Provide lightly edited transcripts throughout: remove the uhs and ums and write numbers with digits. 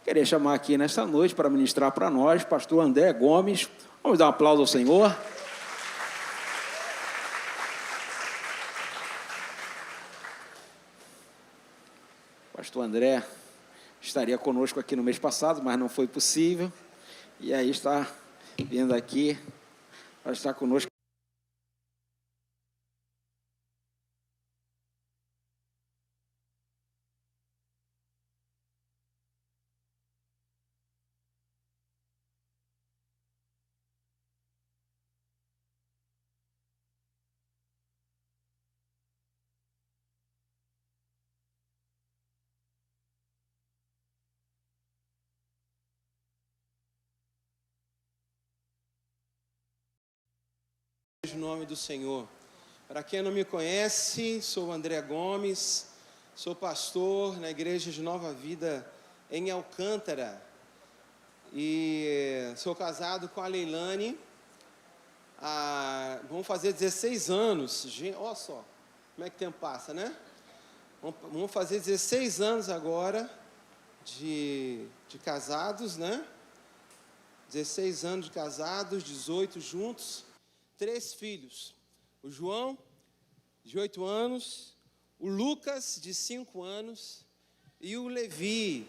Queria chamar aqui nesta noite para ministrar para nós, pastor André Gomes. Vamos dar um aplauso ao Senhor. Pastor André estaria conosco aqui no mês passado, mas não foi possível. E aí está vindo aqui para estar conosco. Em nome do Senhor. Para quem não me conhece, sou o André Gomes, sou pastor na Igreja de Nova Vida em Alcântara e sou casado com a Leilane. Vamos fazer 16 anos. Olha só como é que o tempo passa, né? Vamos fazer 16 anos agora de casados, né? 16 anos de casados, 18 juntos. 3 filhos, o João, de 8 anos, o Lucas, de 5 anos, e o Levi,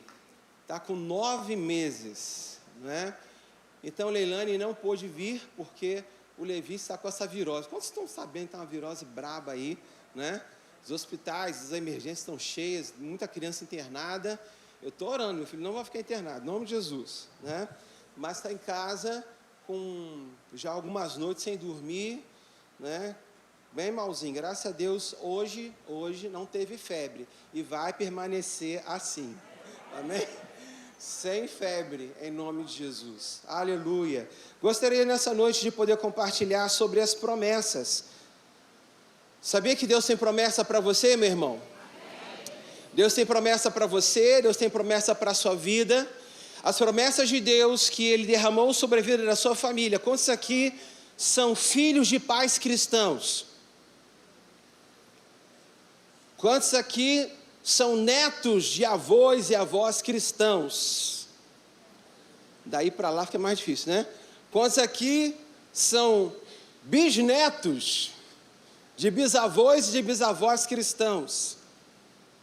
está com 9 meses, né? Então, Leilane não pôde vir, porque o Levi está com essa virose. Quantos estão sabendo que está uma virose braba aí, né? Os hospitais, as emergências estão cheias, muita criança internada. Eu estou orando, meu filho não vai ficar internado, em nome de Jesus, né? Mas está em casa, com já algumas noites sem dormir, né? Bem malzinho. Graças a Deus, hoje não teve febre e vai permanecer assim. Amém? Sem febre, em nome de Jesus. Aleluia. Gostaria nessa noite de poder compartilhar sobre as promessas. Sabia que Deus tem promessa para você, meu irmão? Deus tem promessa para você, Deus tem promessa para a sua vida. As promessas de Deus que Ele derramou sobre a vida da sua família. Quantos aqui são filhos de pais cristãos? Quantos aqui são netos de avós e avós cristãos? Daí para lá fica mais difícil, né? Quantos aqui são bisnetos de bisavós e de bisavós cristãos?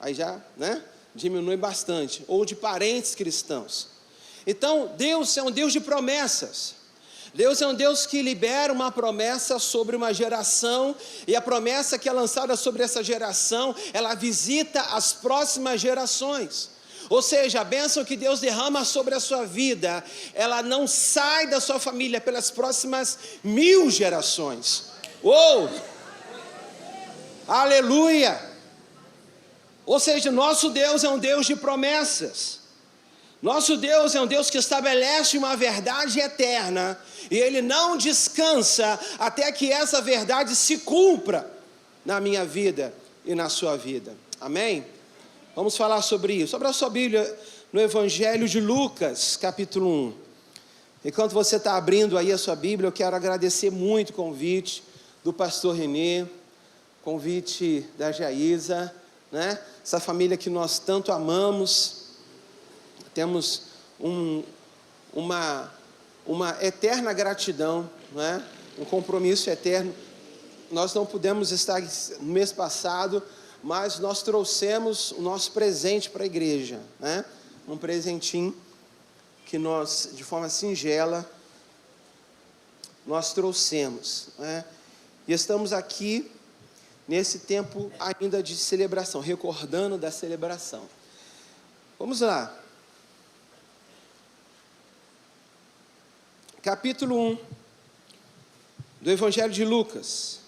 Aí já, né? Diminui bastante. Ou de parentes cristãos. Então, Deus é um Deus de promessas. Deus é um Deus que libera uma promessa sobre uma geração, e a promessa que é lançada sobre essa geração, ela visita as próximas gerações. Ou seja, a bênção que Deus derrama sobre a sua vida, ela não sai da sua família pelas próximas 1000 gerações. Uou! Aleluia! Ou seja, nosso Deus é um Deus de promessas. Nosso Deus é um Deus que estabelece uma verdade eterna, e Ele não descansa até que essa verdade se cumpra na minha vida e na sua vida. Amém? Vamos falar sobre isso. Abra a sua Bíblia no Evangelho de Lucas, capítulo 1. Enquanto você está abrindo aí a sua Bíblia, eu quero agradecer muito o convite do pastor Renê, convite da Jaísa, né? Essa família que nós tanto amamos. Temos uma eterna gratidão, não é? Um compromisso eterno. Nós não pudemos estar no mês passado, mas nós trouxemos o nosso presente para a igreja, né? Um presentinho que nós, de forma singela, nós trouxemos, né? E estamos aqui nesse tempo ainda de celebração, recordando da celebração. Vamos lá. Capítulo 1 do Evangelho de Lucas.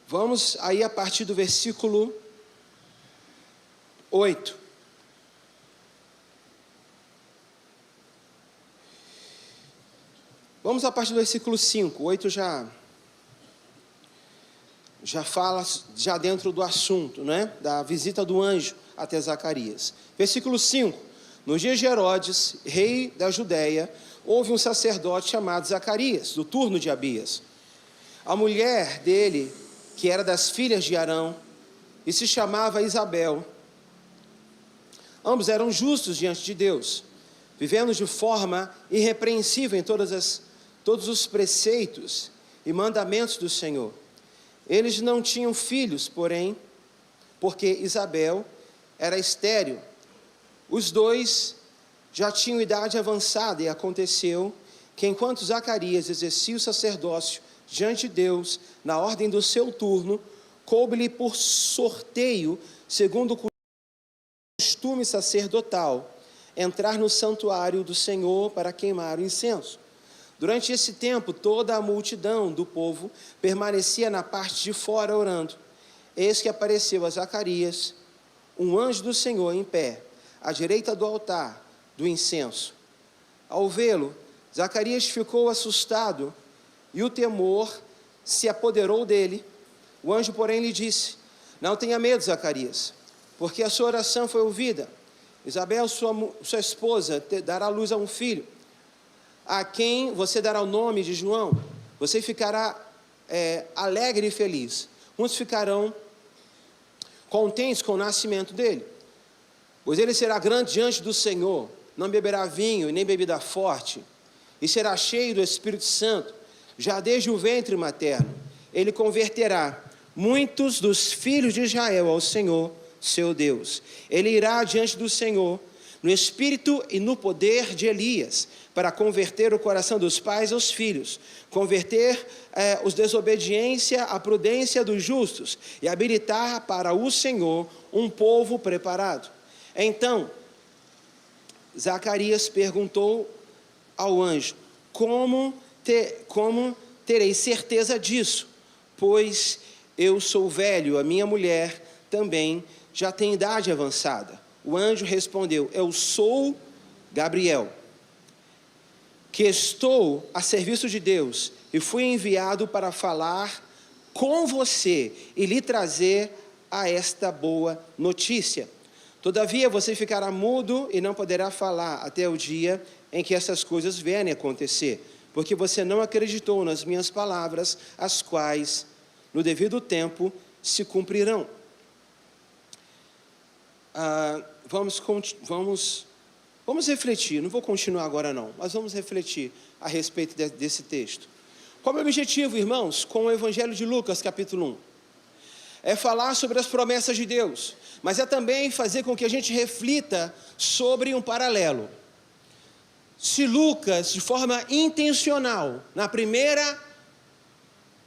Vamos aí a partir do versículo 8. Vamos a partir do versículo 5. 8 já fala já dentro do assunto, né? Da visita do anjo até Zacarias. Versículo 5. Nos dias de Herodes, rei da Judéia, houve um sacerdote chamado Zacarias, do turno de Abias. A mulher dele, que era das filhas de Arão, e se chamava Isabel. Ambos eram justos diante de Deus, vivendo de forma irrepreensível em todos os preceitos e mandamentos do Senhor. Eles não tinham filhos, porém, porque Isabel era estéril. Os dois já tinham idade avançada, e aconteceu que, enquanto Zacarias exercia o sacerdócio diante de Deus, na ordem do seu turno, coube-lhe por sorteio, segundo o costume sacerdotal, entrar no santuário do Senhor para queimar o incenso. Durante esse tempo, toda a multidão do povo permanecia na parte de fora orando. Eis que apareceu a Zacarias um anjo do Senhor em pé, à direita do altar do incenso. Ao vê-lo, Zacarias ficou assustado e o temor se apoderou dele. O anjo, porém, lhe disse: não tenha medo, Zacarias, porque a sua oração foi ouvida. Isabel, sua esposa, dará luz a um filho, a quem você dará o nome de João. Você ficará alegre e feliz. Muitos ficarão contentes com o nascimento dele, pois ele será grande diante do Senhor, não beberá vinho nem bebida forte, e será cheio do Espírito Santo, já desde o ventre materno. Ele converterá muitos dos filhos de Israel ao Senhor, seu Deus. Ele irá diante do Senhor, no espírito e no poder de Elias, para converter o coração dos pais aos filhos, converter os desobediência à prudência dos justos, e habilitar para o Senhor um povo preparado. Então, Zacarias perguntou ao anjo: como terei certeza disso? Pois eu sou velho, a minha mulher também já tem idade avançada. O anjo respondeu: eu sou Gabriel, que estou a serviço de Deus, e fui enviado para falar com você e lhe trazer a esta boa notícia. Todavia você ficará mudo e não poderá falar até o dia em que essas coisas vierem a acontecer, porque você não acreditou nas minhas palavras, as quais, no devido tempo, se cumprirão. Vamos refletir, não vou continuar agora não, mas vamos refletir a respeito desse texto. Qual é o objetivo, irmãos, com o Evangelho de Lucas, capítulo 1? É falar sobre as promessas de Deus, mas é também fazer com que a gente reflita sobre um paralelo. Se Lucas, de forma intencional, na primeira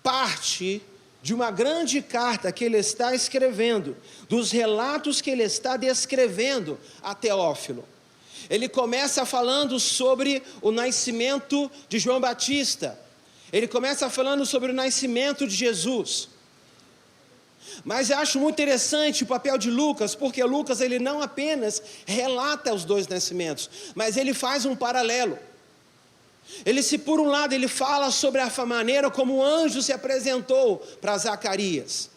parte de uma grande carta que ele está escrevendo, dos relatos que ele está descrevendo a Teófilo, ele começa falando sobre o nascimento de João Batista, ele começa falando sobre o nascimento de Jesus. Mas eu acho muito interessante o papel de Lucas, porque Lucas ele não apenas relata os dois nascimentos, mas ele faz um paralelo. Por um lado, ele fala sobre a maneira como o anjo se apresentou para Zacarias.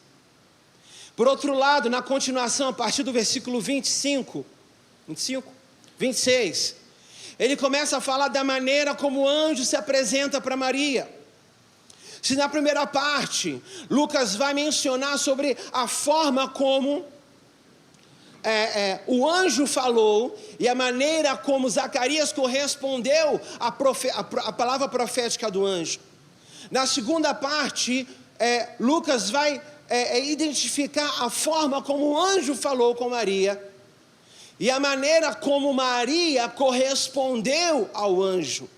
Por outro lado, na continuação, a partir do versículo 26, ele começa a falar da maneira como o anjo se apresenta para Maria. Se na primeira parte, Lucas vai mencionar sobre a forma como o anjo falou e a maneira como Zacarias correspondeu à palavra profética do anjo. Na segunda parte, Lucas vai identificar a forma como o anjo falou com Maria e a maneira como Maria correspondeu ao anjo.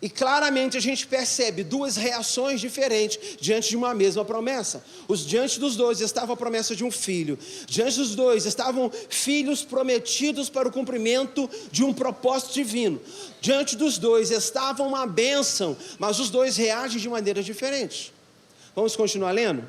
E claramente a gente percebe duas reações diferentes diante de uma mesma promessa. Diante dos dois estava a promessa de um filho. Diante dos dois estavam filhos prometidos para o cumprimento de um propósito divino. Diante dos dois estava uma bênção, mas os dois reagem de maneiras diferentes. Vamos continuar lendo?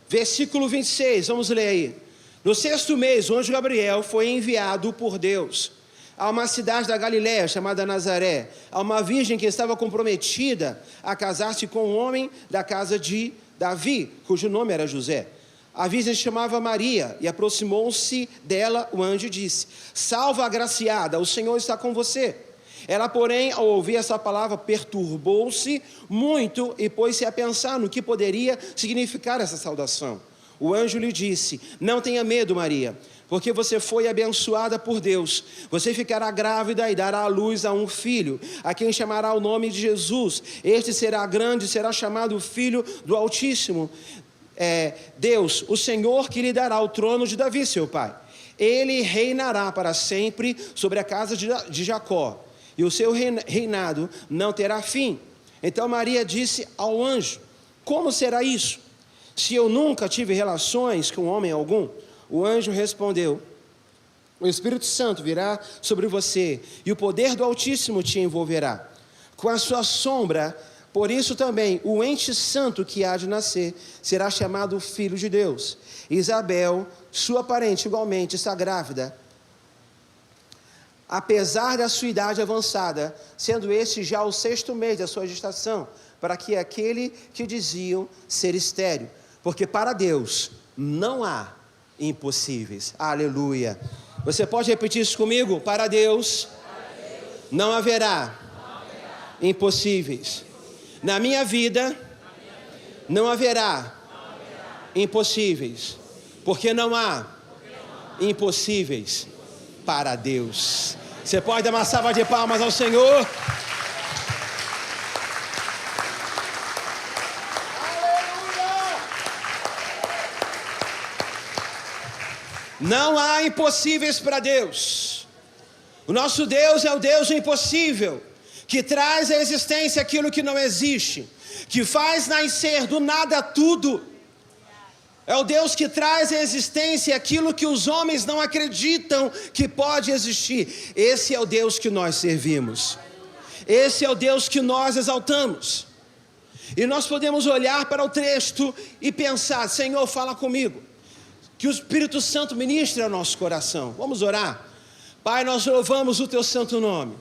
Versículo 26, vamos ler aí. No 6º mês, o anjo Gabriel foi enviado por Deus a uma cidade da Galiléia chamada Nazaré, a uma virgem que estava comprometida a casar-se com um homem da casa de Davi, cujo nome era José. A virgem se chamava Maria, e aproximou-se dela o anjo e disse: salva, agraciada, o Senhor está com você. Ela, porém, ao ouvir essa palavra, perturbou-se muito e pôs-se a pensar no que poderia significar essa saudação. O anjo lhe disse: não tenha medo, Maria, porque você foi abençoada por Deus. Você ficará grávida e dará à luz a um filho, a quem chamará o nome de Jesus. Este será grande e será chamado Filho do Altíssimo. Deus, o Senhor, que lhe dará o trono de Davi, seu pai. Ele reinará para sempre sobre a casa de Jacó, e o seu reinado não terá fim. Então Maria disse ao anjo: como será isso, se eu nunca tive relações com homem algum? O anjo respondeu: o Espírito Santo virá sobre você, e o poder do Altíssimo te envolverá com a sua sombra. Por isso também o ente santo que há de nascer será chamado Filho de Deus. Isabel, sua parente, igualmente está grávida, apesar da sua idade avançada, sendo este já o 6º mês da sua gestação, para que aquele que diziam ser estéril, porque para Deus não há impossíveis. Aleluia. Você pode repetir isso comigo? Para Deus não haverá impossíveis. Na minha vida não haverá impossíveis, porque não há impossíveis para Deus. Você pode dar uma salva de palmas ao Senhor? Não há impossíveis para Deus. O nosso Deus é o Deus do impossível, que traz à existência aquilo que não existe, que faz nascer do nada tudo. É o Deus que traz à existência aquilo que os homens não acreditam que pode existir. Esse é o Deus que nós servimos. Esse é o Deus que nós exaltamos. E nós podemos olhar para o texto e pensar: Senhor, fala comigo. Que o Espírito Santo ministre ao nosso coração. Vamos orar. Pai, nós louvamos o teu santo nome.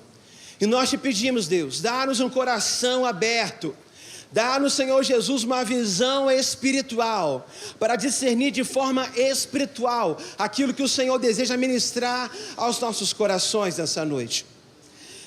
E nós te pedimos, Deus, dá-nos um coração aberto. Dá-nos, Senhor Jesus, uma visão espiritual, para discernir de forma espiritual aquilo que o Senhor deseja ministrar aos nossos corações nessa noite.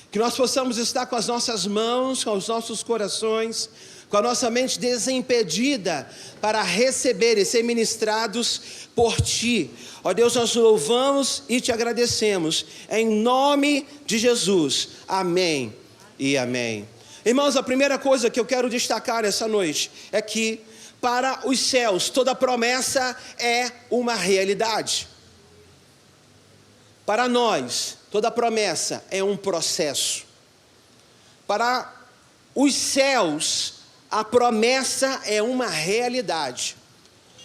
Que nós possamos estar com as nossas mãos, com os nossos corações, com a nossa mente desimpedida para receber e ser ministrados por Ti. Ó Deus, nós louvamos e Te agradecemos, em nome de Jesus. Amém e amém. Irmãos, a primeira coisa que eu quero destacar essa noite é que para os céus toda promessa é uma realidade. Para nós, toda promessa é um processo. Para os céus, a promessa é uma realidade.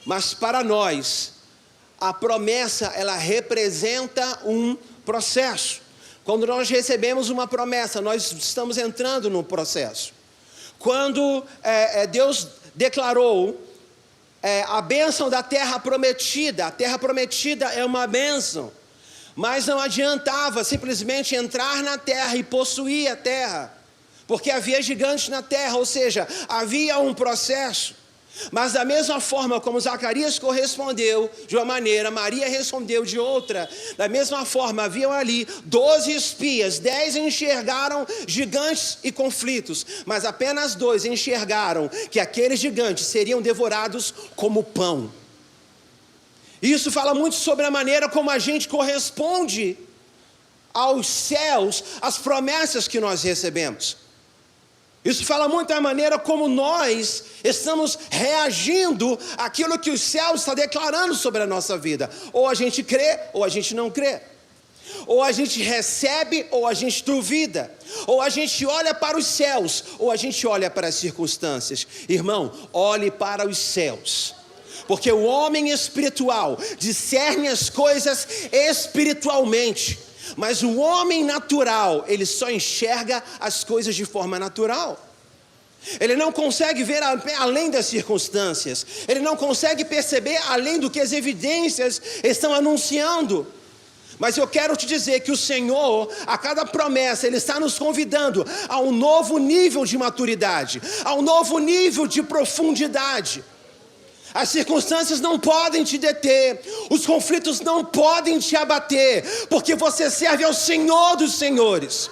Mas para nós, a promessa, ela representa um processo. Quando nós recebemos uma promessa, nós estamos entrando num processo. Quando Deus declarou a bênção da terra prometida, a terra prometida é uma bênção, mas não adiantava simplesmente entrar na terra e possuir a terra, porque havia gigantes na terra, ou seja, havia um processo. Mas da mesma forma como Zacarias correspondeu de uma maneira, Maria respondeu de outra. Da mesma forma, haviam ali 12 espias, 10 enxergaram gigantes e conflitos, mas apenas 2 enxergaram que aqueles gigantes seriam devorados como pão. Isso fala muito sobre a maneira como a gente corresponde aos céus, às promessas que nós recebemos. Isso fala muito da maneira como nós estamos reagindo àquilo que o céu está declarando sobre a nossa vida. Ou a gente crê, ou a gente não crê. Ou a gente recebe, ou a gente duvida. Ou a gente olha para os céus, ou a gente olha para as circunstâncias. Irmão, olhe para os céus. Porque o homem espiritual discerne as coisas espiritualmente. Mas o homem natural, ele só enxerga as coisas de forma natural. Ele não consegue ver além das circunstâncias. Ele não consegue perceber além do que as evidências estão anunciando. Mas eu quero te dizer que o Senhor, a cada promessa, Ele está nos convidando a um novo nível de maturidade, a um novo nível de profundidade. As circunstâncias não podem te deter, os conflitos não podem te abater, porque você serve ao Senhor dos Senhores.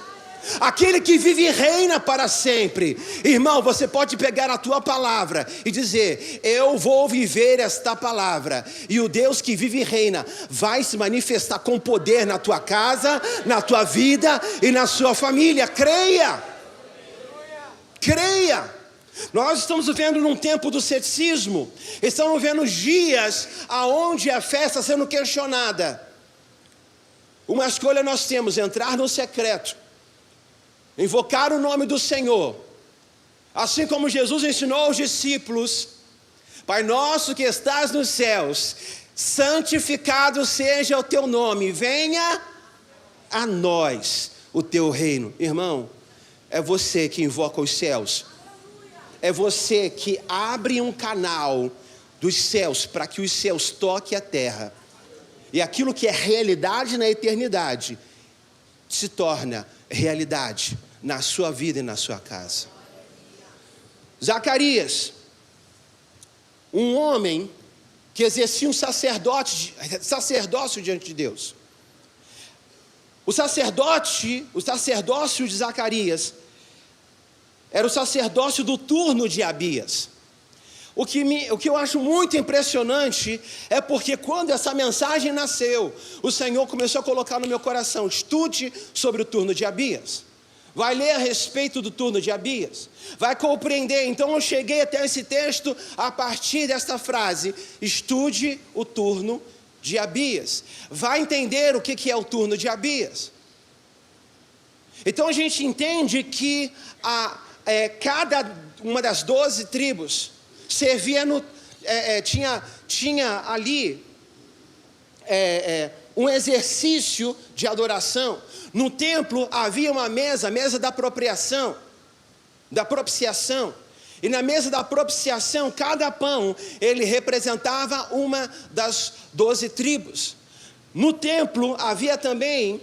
Aquele que vive e reina para sempre. Irmão, você pode pegar a tua palavra e dizer: eu vou viver esta palavra, e o Deus que vive e reina vai se manifestar com poder na tua casa, na tua vida e na sua família. Creia. Creia. Nós estamos vivendo num tempo do ceticismo. Estamos vendo dias onde a fé está sendo questionada. Uma escolha nós temos: entrar no secreto, invocar o nome do Senhor, assim como Jesus ensinou aos discípulos: Pai nosso que estás nos céus, santificado seja o teu nome, venha a nós o teu reino. Irmão, é você que invoca os céus, é você que abre um canal dos céus para que os céus toquem a terra, e aquilo que é realidade na eternidade se torna realidade na sua vida e na sua casa. Zacarias, um homem que exercia um sacerdócio diante de Deus. O sacerdócio de Zacarias era o sacerdócio do turno de Abias. O que eu acho muito impressionante é porque quando essa mensagem nasceu, o Senhor começou a colocar no meu coração: estude sobre o turno de Abias. Vai ler a respeito do turno de Abias, vai compreender. Então eu cheguei até esse texto a partir desta frase: estude o turno de Abias. Vai entender o que é o turno de Abias. Então a gente entende que cada uma das 12 tribos servia tinha ali um exercício de adoração. No templo havia uma mesa da propiciação. E na mesa da propiciação, cada pão, ele representava uma das 12 tribos. No templo havia também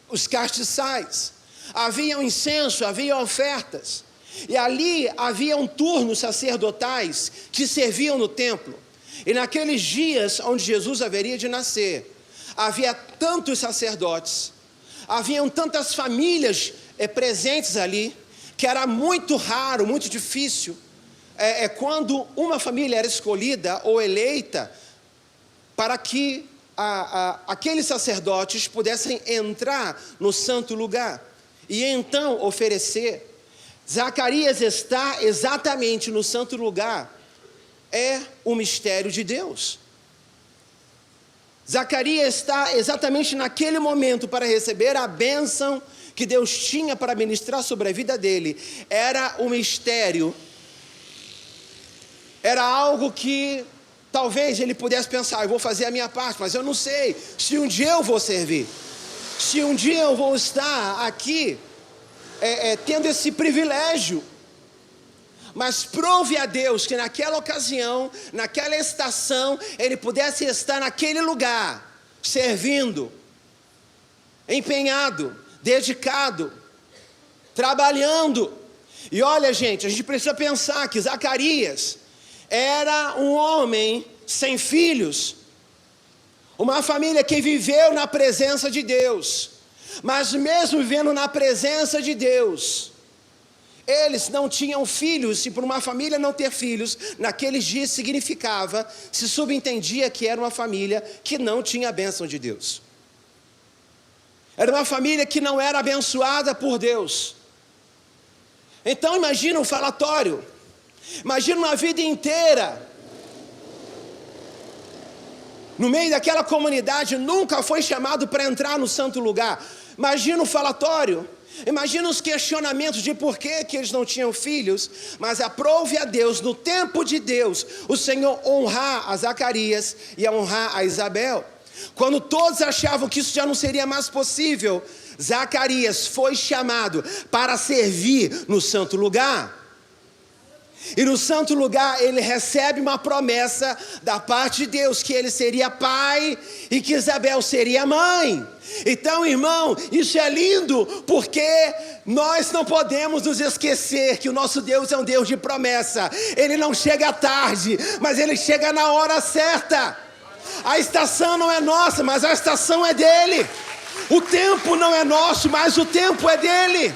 os castiçais, havia um incenso, havia ofertas. E ali haviam turnos sacerdotais que serviam no templo. E naqueles dias onde Jesus haveria de nascer, havia tantos sacerdotes, haviam tantas famílias presentes ali, que era muito raro, muito difícil, quando uma família era escolhida ou eleita, para que aqueles sacerdotes pudessem entrar no santo lugar e então oferecer. Zacarias está exatamente no santo lugar, é o mistério de Deus. Zacarias está exatamente naquele momento para receber a bênção que Deus tinha para ministrar sobre a vida dele. Era um mistério, era algo que talvez ele pudesse pensar: eu vou fazer a minha parte, mas eu não sei se um dia eu vou servir, se um dia eu vou estar aqui tendo esse privilégio. Mas prove a Deus que naquela ocasião, naquela estação, ele pudesse estar naquele lugar, servindo, empenhado, dedicado, trabalhando. E olha, gente, a gente precisa pensar que Zacarias era um homem sem filhos, uma família que viveu na presença de Deus. Mas mesmo vivendo na presença de Deus, eles não tinham filhos. E por uma família não ter filhos, naqueles dias significava, se subentendia que era uma família que não tinha a bênção de Deus. Era uma família que não era abençoada por Deus. Então imagina um falatório, imagina uma vida inteira no meio daquela comunidade, nunca foi chamado para entrar no santo lugar. Imagina o falatório, imagina os questionamentos de por que eles não tinham filhos. Mas aprove a Deus, no tempo de Deus, o Senhor honrar a Zacarias e a honrar a Isabel. Quando todos achavam que isso já não seria mais possível, Zacarias foi chamado para servir no santo lugar. E no santo lugar ele recebe uma promessa da parte de Deus, que ele seria pai e que Isabel seria mãe. Então, irmão, isso é lindo, porque nós não podemos nos esquecer que o nosso Deus é um Deus de promessa. Ele não chega tarde, mas ele chega na hora certa. A estação não é nossa, mas a estação é dele. O tempo não é nosso, mas o tempo é dele.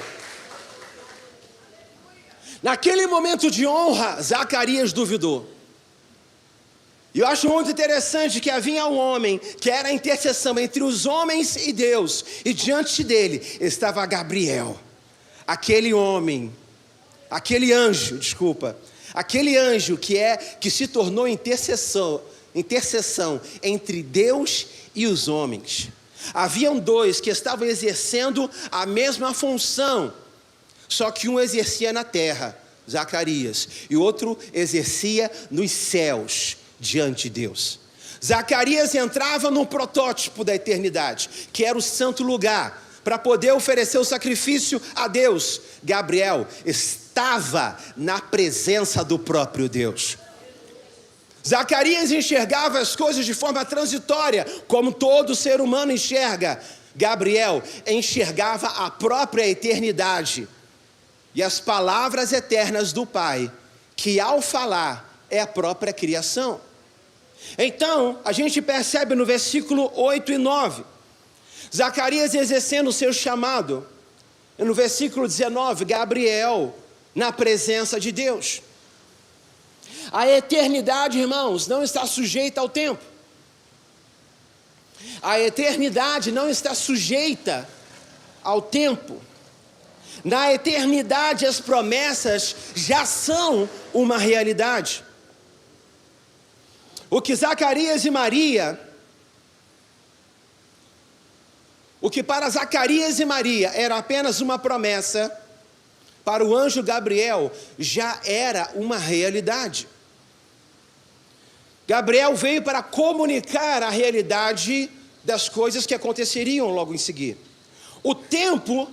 Naquele momento de honra, Zacarias duvidou. E eu acho muito interessante que havia um homem que era a intercessão entre os homens e Deus. E diante dele estava Gabriel. Aquele anjo que se tornou intercessão entre Deus e os homens. Haviam dois que estavam exercendo a mesma função, só que um exercia na terra, Zacarias, e o outro exercia nos céus, diante de Deus. Zacarias entrava num protótipo da eternidade, que era o santo lugar, para poder oferecer o sacrifício a Deus. Gabriel estava na presença do próprio Deus. Zacarias enxergava as coisas de forma transitória, como todo ser humano enxerga. Gabriel enxergava a própria eternidade e as palavras eternas do Pai, que ao falar é a própria criação. Então, a gente percebe no versículo 8 e 9, Zacarias exercendo o seu chamado. E no versículo 19, Gabriel na presença de Deus. A eternidade, irmãos, não está sujeita ao tempo. A eternidade não está sujeita ao tempo. Na eternidade, as promessas já são uma realidade. O que para Zacarias e Maria era apenas uma promessa, para o anjo Gabriel já era uma realidade. Gabriel veio para comunicar a realidade das coisas que aconteceriam logo em seguida. O tempo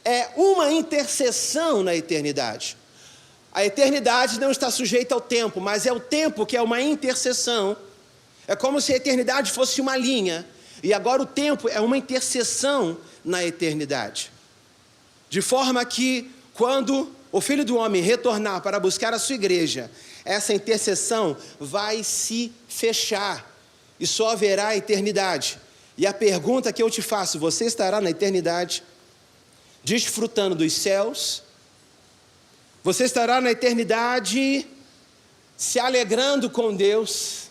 é uma intercessão na eternidade. A eternidade não está sujeita ao tempo, mas é o tempo que é uma intercessão. É como se a eternidade fosse uma linha, e agora o tempo é uma intercessão na eternidade. De forma que, quando o Filho do Homem retornar para buscar a sua igreja, essa intercessão vai se fechar, e só haverá a eternidade. E a pergunta que eu te faço: você estará na eternidade desfrutando dos céus? Você estará na eternidade se alegrando com Deus?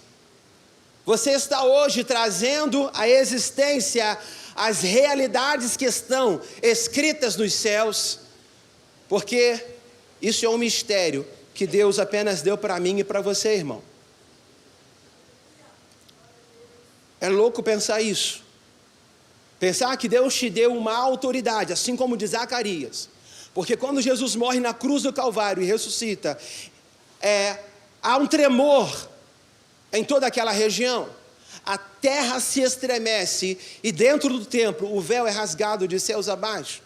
Você está hoje trazendo à existência as realidades que estão escritas nos céus? Porque isso é um mistério que Deus apenas deu para mim e para você, irmão. É louco pensar isso. Pensar que Deus te deu uma autoridade, assim como de Zacarias. Porque quando Jesus morre na cruz do Calvário e ressuscita, há um tremor em toda aquela região. A terra se estremece e dentro do templo o véu é rasgado de céus abaixo.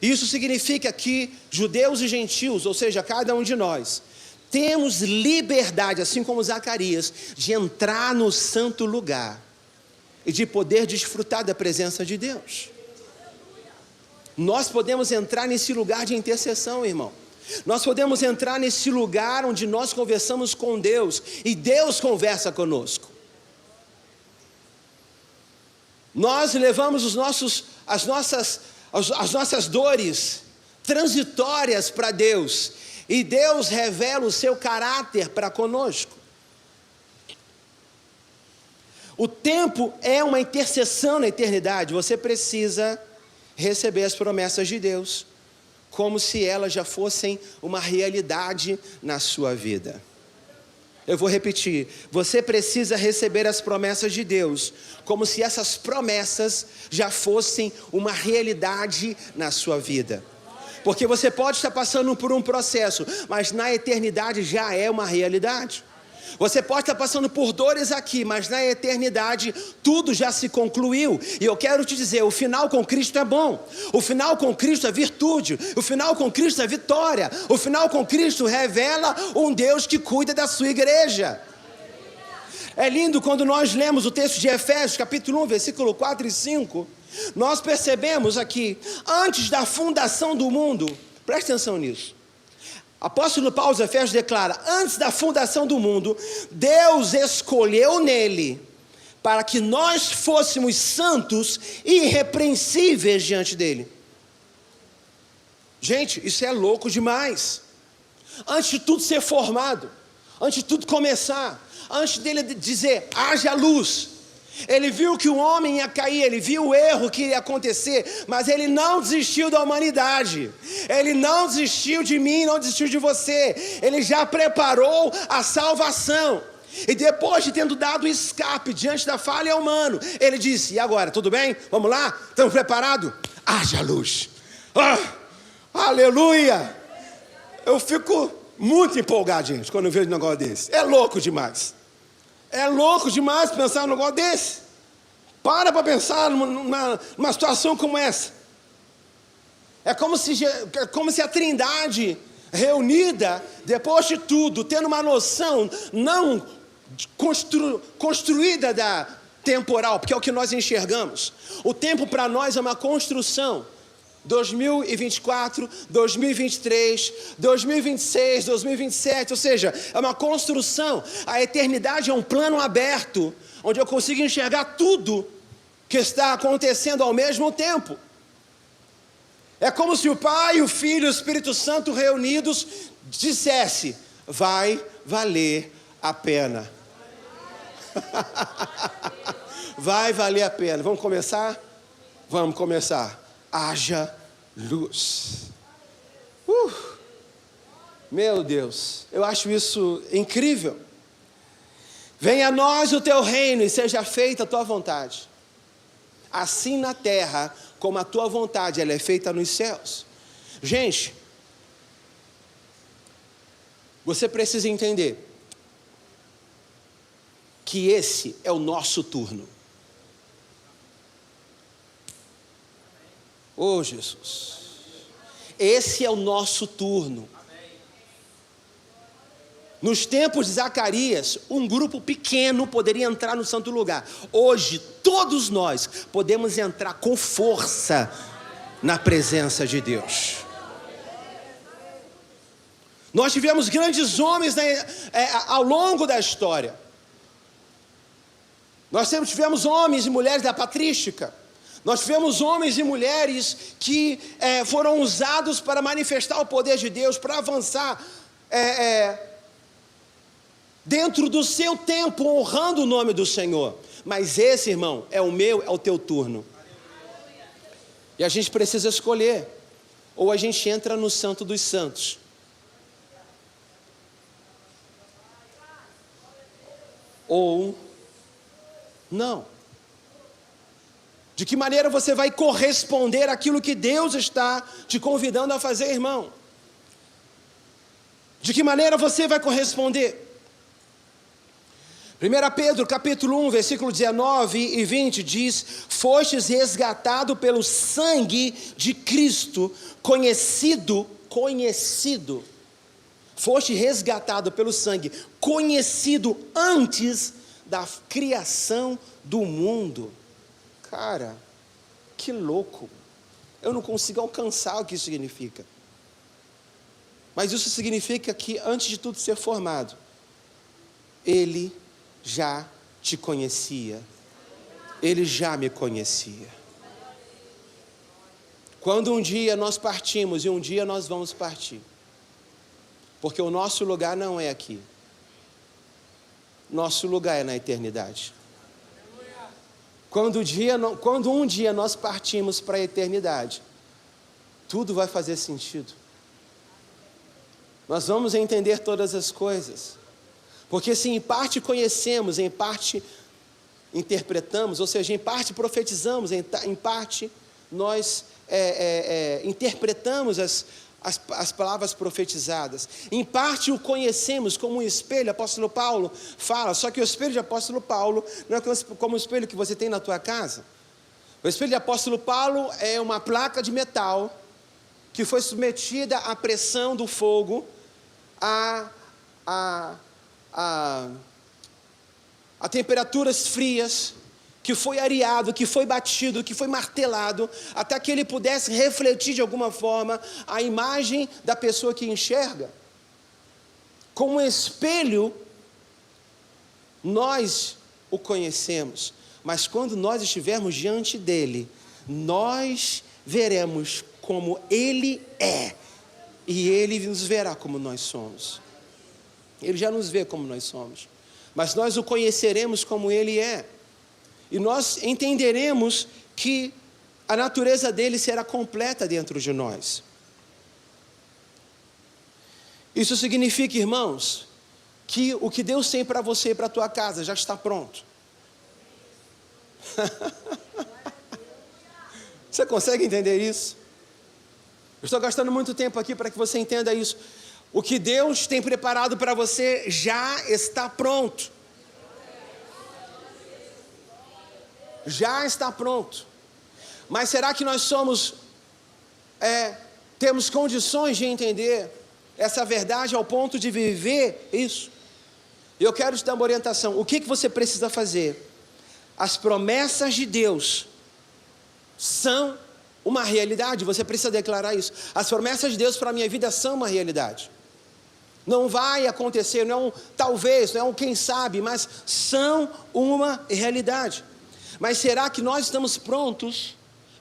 Isso significa que judeus e gentios, ou seja, cada um de nós, temos liberdade, assim como Zacarias, de entrar no santo lugar e de poder desfrutar da presença de Deus. Nós podemos entrar nesse lugar de intercessão, irmão. Nós podemos entrar nesse lugar onde nós conversamos com Deus e Deus conversa conosco. Nós levamos as nossas dores transitórias para Deus e Deus revela o seu caráter para conosco. O tempo é uma intercessão na eternidade. Você precisa receber as promessas de Deus como se elas já fossem uma realidade na sua vida. Eu vou repetir: você precisa receber as promessas de Deus como se essas promessas já fossem uma realidade na sua vida. Porque você pode estar passando por um processo, mas na eternidade já é uma realidade. Você pode estar passando por dores aqui, mas na eternidade tudo já se concluiu. E eu quero te dizer, o final com Cristo é bom. O final com Cristo é virtude. O final com Cristo é vitória. O final com Cristo revela um Deus que cuida da sua igreja. É lindo quando nós lemos o texto de Efésios, capítulo 1, versículo 4 e 5. Nós percebemos aqui, antes da fundação do mundo, preste atenção nisso. Apóstolo Paulo aos Efésios declara: antes da fundação do mundo, Deus escolheu nele para que nós fôssemos santos e irrepreensíveis diante dele. Gente, isso é louco demais. Antes de tudo ser formado, antes de tudo começar, antes dele dizer, haja luz, ele viu que o homem ia cair, ele viu o erro que ia acontecer, mas ele não desistiu da humanidade, ele não desistiu de mim, não desistiu de você, ele já preparou a salvação. E depois de tendo dado o escape diante da falha humana, ele disse, e agora, tudo bem? Vamos lá? Estamos preparados? Haja luz. Aleluia! Eu fico muito empolgado, gente, quando eu vejo um negócio desse. É louco demais. É louco demais pensar num negócio desse. Para pensar numa situação como essa. É como se a Trindade reunida, depois de tudo, tendo uma noção não construída da temporal, porque é o que nós enxergamos. O tempo para nós é uma construção. 2024, 2023, 2026, 2027, ou seja, é uma construção. A eternidade é um plano aberto, onde eu consigo enxergar tudo que está acontecendo ao mesmo tempo. É como se o Pai, o Filho e o Espírito Santo reunidos dissesse, vai valer a pena. Vai valer a pena. Vamos começar? Vamos começar. Haja luz. Meu Deus, eu acho isso incrível. Venha a nós o teu reino e seja feita a tua vontade, assim na terra como a tua vontade ela é feita nos céus. Gente, você precisa entender que esse é o nosso turno. Oh Jesus, esse é o nosso turno. Nos tempos de Zacarias, um grupo pequeno poderia entrar no santo lugar. Hoje, todos nós podemos entrar com força na presença de Deus. Nós tivemos grandes homens ao longo da história. Nós sempre tivemos homens e mulheres da patrística. Nós tivemos homens e mulheres que foram usados para manifestar o poder de Deus, para avançar dentro do seu tempo, honrando o nome do Senhor. Mas esse, irmão, é o meu, é o teu turno. E a gente precisa escolher. Ou a gente entra no Santo dos Santos, ou não. De que maneira você vai corresponder àquilo que Deus está te convidando a fazer, irmão? De que maneira você vai corresponder? 1 Pedro capítulo 1, versículo 19 e 20 diz: fostes resgatado pelo sangue de Cristo, conhecido, foste resgatado pelo sangue, conhecido antes da criação do mundo. Cara, que louco. Eu não consigo alcançar o que isso significa. Mas isso significa que antes de tudo ser formado, Ele já te conhecia. Ele já me conhecia. Quando um dia nós partimos, e um dia nós vamos partir, porque o nosso lugar não é aqui. Nosso lugar é na eternidade. Quando um dia nós partimos para a eternidade, tudo vai fazer sentido. Nós vamos entender todas as coisas. Porque se em parte conhecemos, em parte interpretamos, ou seja, em parte profetizamos, em parte nós interpretamos as palavras profetizadas. Em parte o conhecemos como um espelho. O apóstolo Paulo fala, só que o espelho de apóstolo Paulo não é como o espelho que você tem na tua casa. O espelho de apóstolo Paulo é uma placa de metal que foi submetida à pressão do fogo, a temperaturas frias, que foi areado, que foi batido, que foi martelado, até que ele pudesse refletir de alguma forma a imagem da pessoa que enxerga. Como espelho, nós o conhecemos, mas quando nós estivermos diante dele, nós veremos como ele é, e ele nos verá como nós somos. Ele já nos vê como nós somos, mas nós o conheceremos como ele é, e nós entenderemos que a natureza dele será completa dentro de nós. Isso significa, irmãos, que o que Deus tem para você e para a tua casa já está pronto. Você consegue entender isso? Eu estou gastando muito tempo aqui para que você entenda isso. O que Deus tem preparado para você já está pronto. Já está pronto. Mas será que nós temos condições de entender essa verdade ao ponto de viver isso? Eu quero te dar uma orientação. O que você precisa fazer? As promessas de Deus são uma realidade. Você precisa declarar isso. As promessas de Deus para a minha vida são uma realidade. Não vai acontecer, não é um talvez, não é um quem sabe, mas são uma realidade. Mas será que nós estamos prontos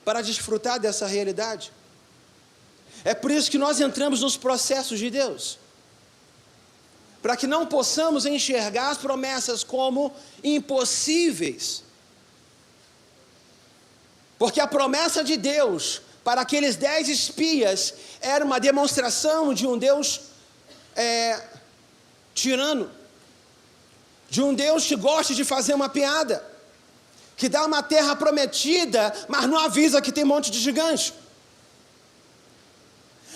para desfrutar dessa realidade? É por isso que nós entramos nos processos de Deus, para que não possamos enxergar as promessas como impossíveis, porque a promessa de Deus para aqueles 10 espias era uma demonstração de um Deus tirano, de um Deus que gosta de fazer uma piada, que dá uma terra prometida, mas não avisa que tem um monte de gigante.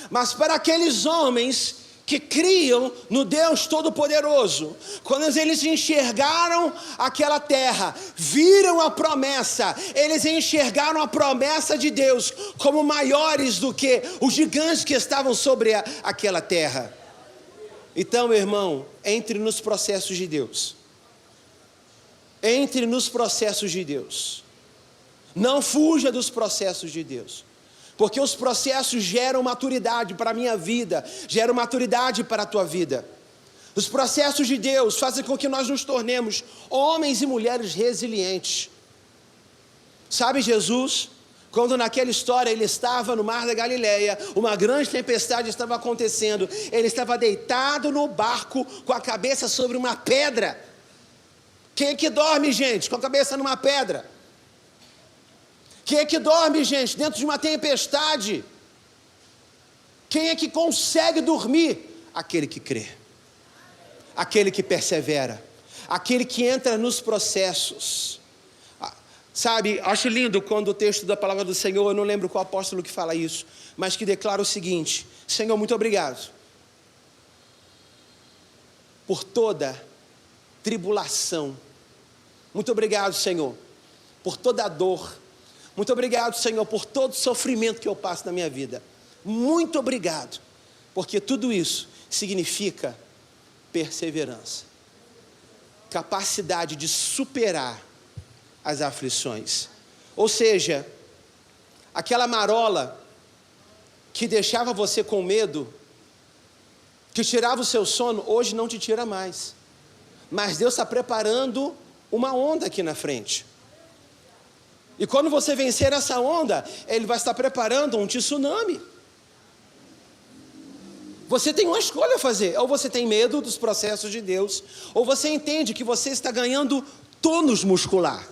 Mas para aqueles homens que criam no Deus Todo-Poderoso, quando eles enxergaram aquela terra, viram a promessa, eles enxergaram a promessa de Deus como maiores do que os gigantes que estavam sobre aquela terra. Então, meu irmão, entre nos processos de Deus. Entre nos processos de Deus. Não fuja dos processos de Deus. Porque os processos geram maturidade para a minha vida, geram maturidade para a tua vida. Os processos de Deus fazem com que nós nos tornemos homens e mulheres resilientes. Sabe Jesus, quando naquela história ele estava no mar da Galileia, uma grande tempestade estava acontecendo, ele estava deitado no barco com a cabeça sobre uma pedra. Quem é que dorme, gente, com a cabeça numa pedra? Quem é que dorme, gente, dentro de uma tempestade? Quem é que consegue dormir? Aquele que crê, aquele que persevera, aquele que entra nos processos. Sabe, acho lindo quando o texto da palavra do Senhor, eu não lembro qual apóstolo que fala isso, mas que declara o seguinte: Senhor, muito obrigado por toda tribulação. Muito obrigado, Senhor, por toda dor. Muito obrigado, Senhor, por todo sofrimento que eu passo na minha vida. Muito obrigado, porque tudo isso significa perseverança, capacidade de superar as aflições. Ou seja, aquela marola que deixava você com medo, que tirava o seu sono, hoje não te tira mais. Mas Deus está preparando uma onda aqui na frente. E quando você vencer essa onda, Ele vai estar preparando um tsunami. Você tem uma escolha a fazer. Ou você tem medo dos processos de Deus, ou você entende que você está ganhando tônus muscular.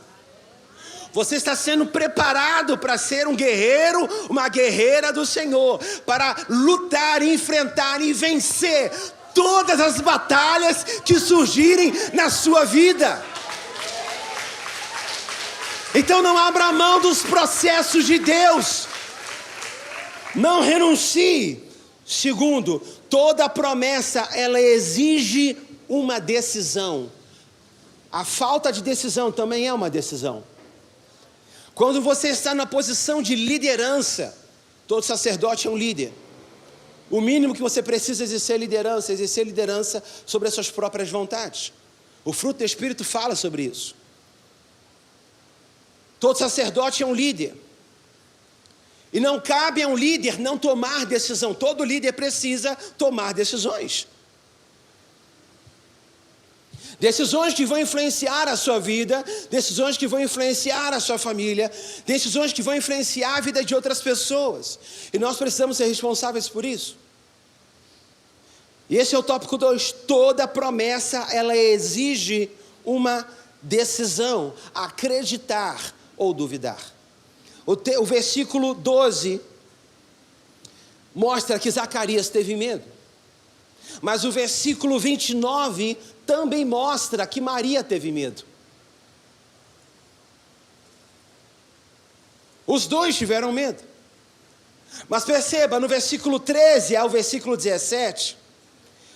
Você está sendo preparado para ser um guerreiro, uma guerreira do Senhor, para lutar, enfrentar e vencer todas as batalhas que surgirem na sua vida. Então não abra mão dos processos de Deus. Não renuncie. Segundo, toda promessa, ela exige uma decisão. A falta de decisão também é uma decisão. Quando você está na posição de liderança, todo sacerdote é um líder. O mínimo que você precisa é exercer liderança sobre as suas próprias vontades. O fruto do Espírito fala sobre isso. Todo sacerdote é um líder. E não cabe a um líder não tomar decisão. Todo líder precisa tomar decisões. Decisões que vão influenciar a sua vida, decisões que vão influenciar a sua família, decisões que vão influenciar a vida de outras pessoas. E nós precisamos ser responsáveis por isso. E esse é o tópico 2. Toda promessa, ela exige uma decisão, acreditar ou duvidar. O versículo 12 mostra que Zacarias teve medo. Mas o versículo 29 também mostra que Maria teve medo. Os dois tiveram medo. Mas perceba, no versículo 13 ao versículo 17,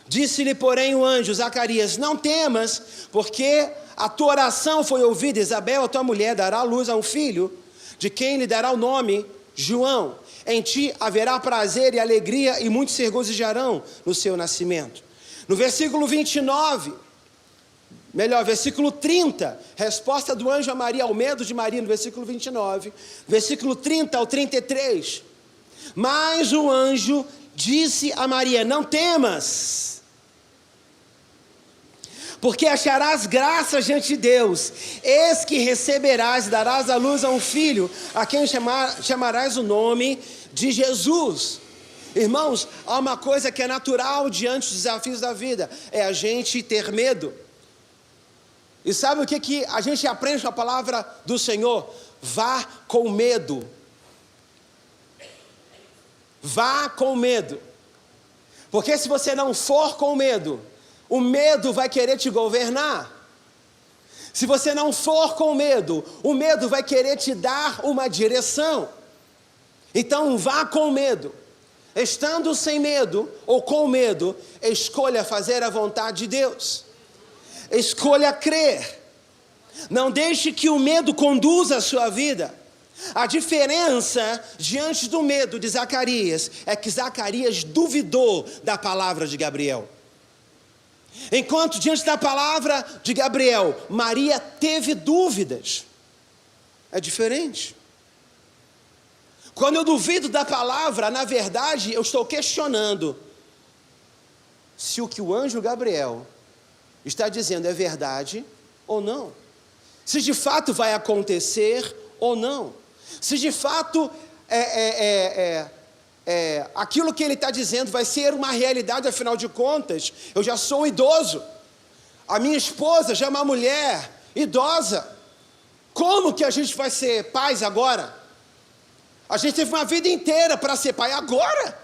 disse-lhe, porém, o anjo, Zacarias, não temas, porque a tua oração foi ouvida. Isabel, a tua mulher, dará à luz a um filho, de quem lhe dará o nome João. Em ti haverá prazer e alegria, e muitos se regozijarão no seu nascimento. No versículo 29, versículo 30, resposta do anjo a Maria, ao medo de Maria, no versículo 29, versículo 30 ao 33. Mas o anjo disse a Maria, não temas, porque acharás graça diante de Deus, eis que receberás e darás à luz a um filho, a quem chamarás o nome de Jesus. Irmãos, há uma coisa que é natural diante dos desafios da vida, é a gente ter medo. E sabe o que a gente aprende com a palavra do Senhor? Vá com medo. Vá com medo. Porque se você não for com medo, o medo vai querer te governar. Se você não for com medo, o medo vai querer te dar uma direção. Então vá com medo. Estando sem medo ou com medo, escolha fazer a vontade de Deus. Escolha crer. Não deixe que o medo conduza a sua vida. A diferença diante do medo de Zacarias é que Zacarias duvidou da palavra de Gabriel. Enquanto diante da palavra de Gabriel, Maria teve dúvidas. É diferente. Quando eu duvido da palavra, na verdade, eu estou questionando se o que o anjo Gabriel está dizendo é verdade ou não. Se de fato vai acontecer ou não. Se de fato aquilo que ele está dizendo vai ser uma realidade, afinal de contas, eu já sou idoso. A minha esposa já é uma mulher idosa. Como que a gente vai ser pais agora? A gente teve uma vida inteira para ser pai agora.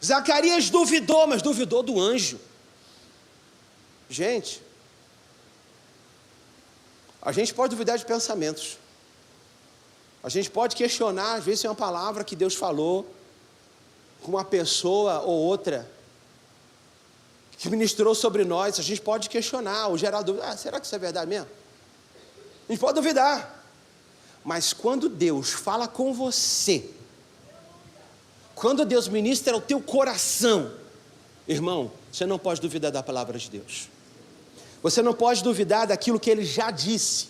Zacarias duvidou, mas duvidou do anjo. Gente, a gente pode duvidar de pensamentos. A gente pode questionar, às vezes, se é uma palavra que Deus falou com uma pessoa ou outra que ministrou sobre nós. A gente pode questionar ou gerar dúvida. Será que isso é verdade mesmo? A gente pode duvidar. Mas quando Deus fala com você, quando Deus ministra ao teu coração, irmão, você não pode duvidar da palavra de Deus. Você não pode duvidar daquilo que Ele já disse.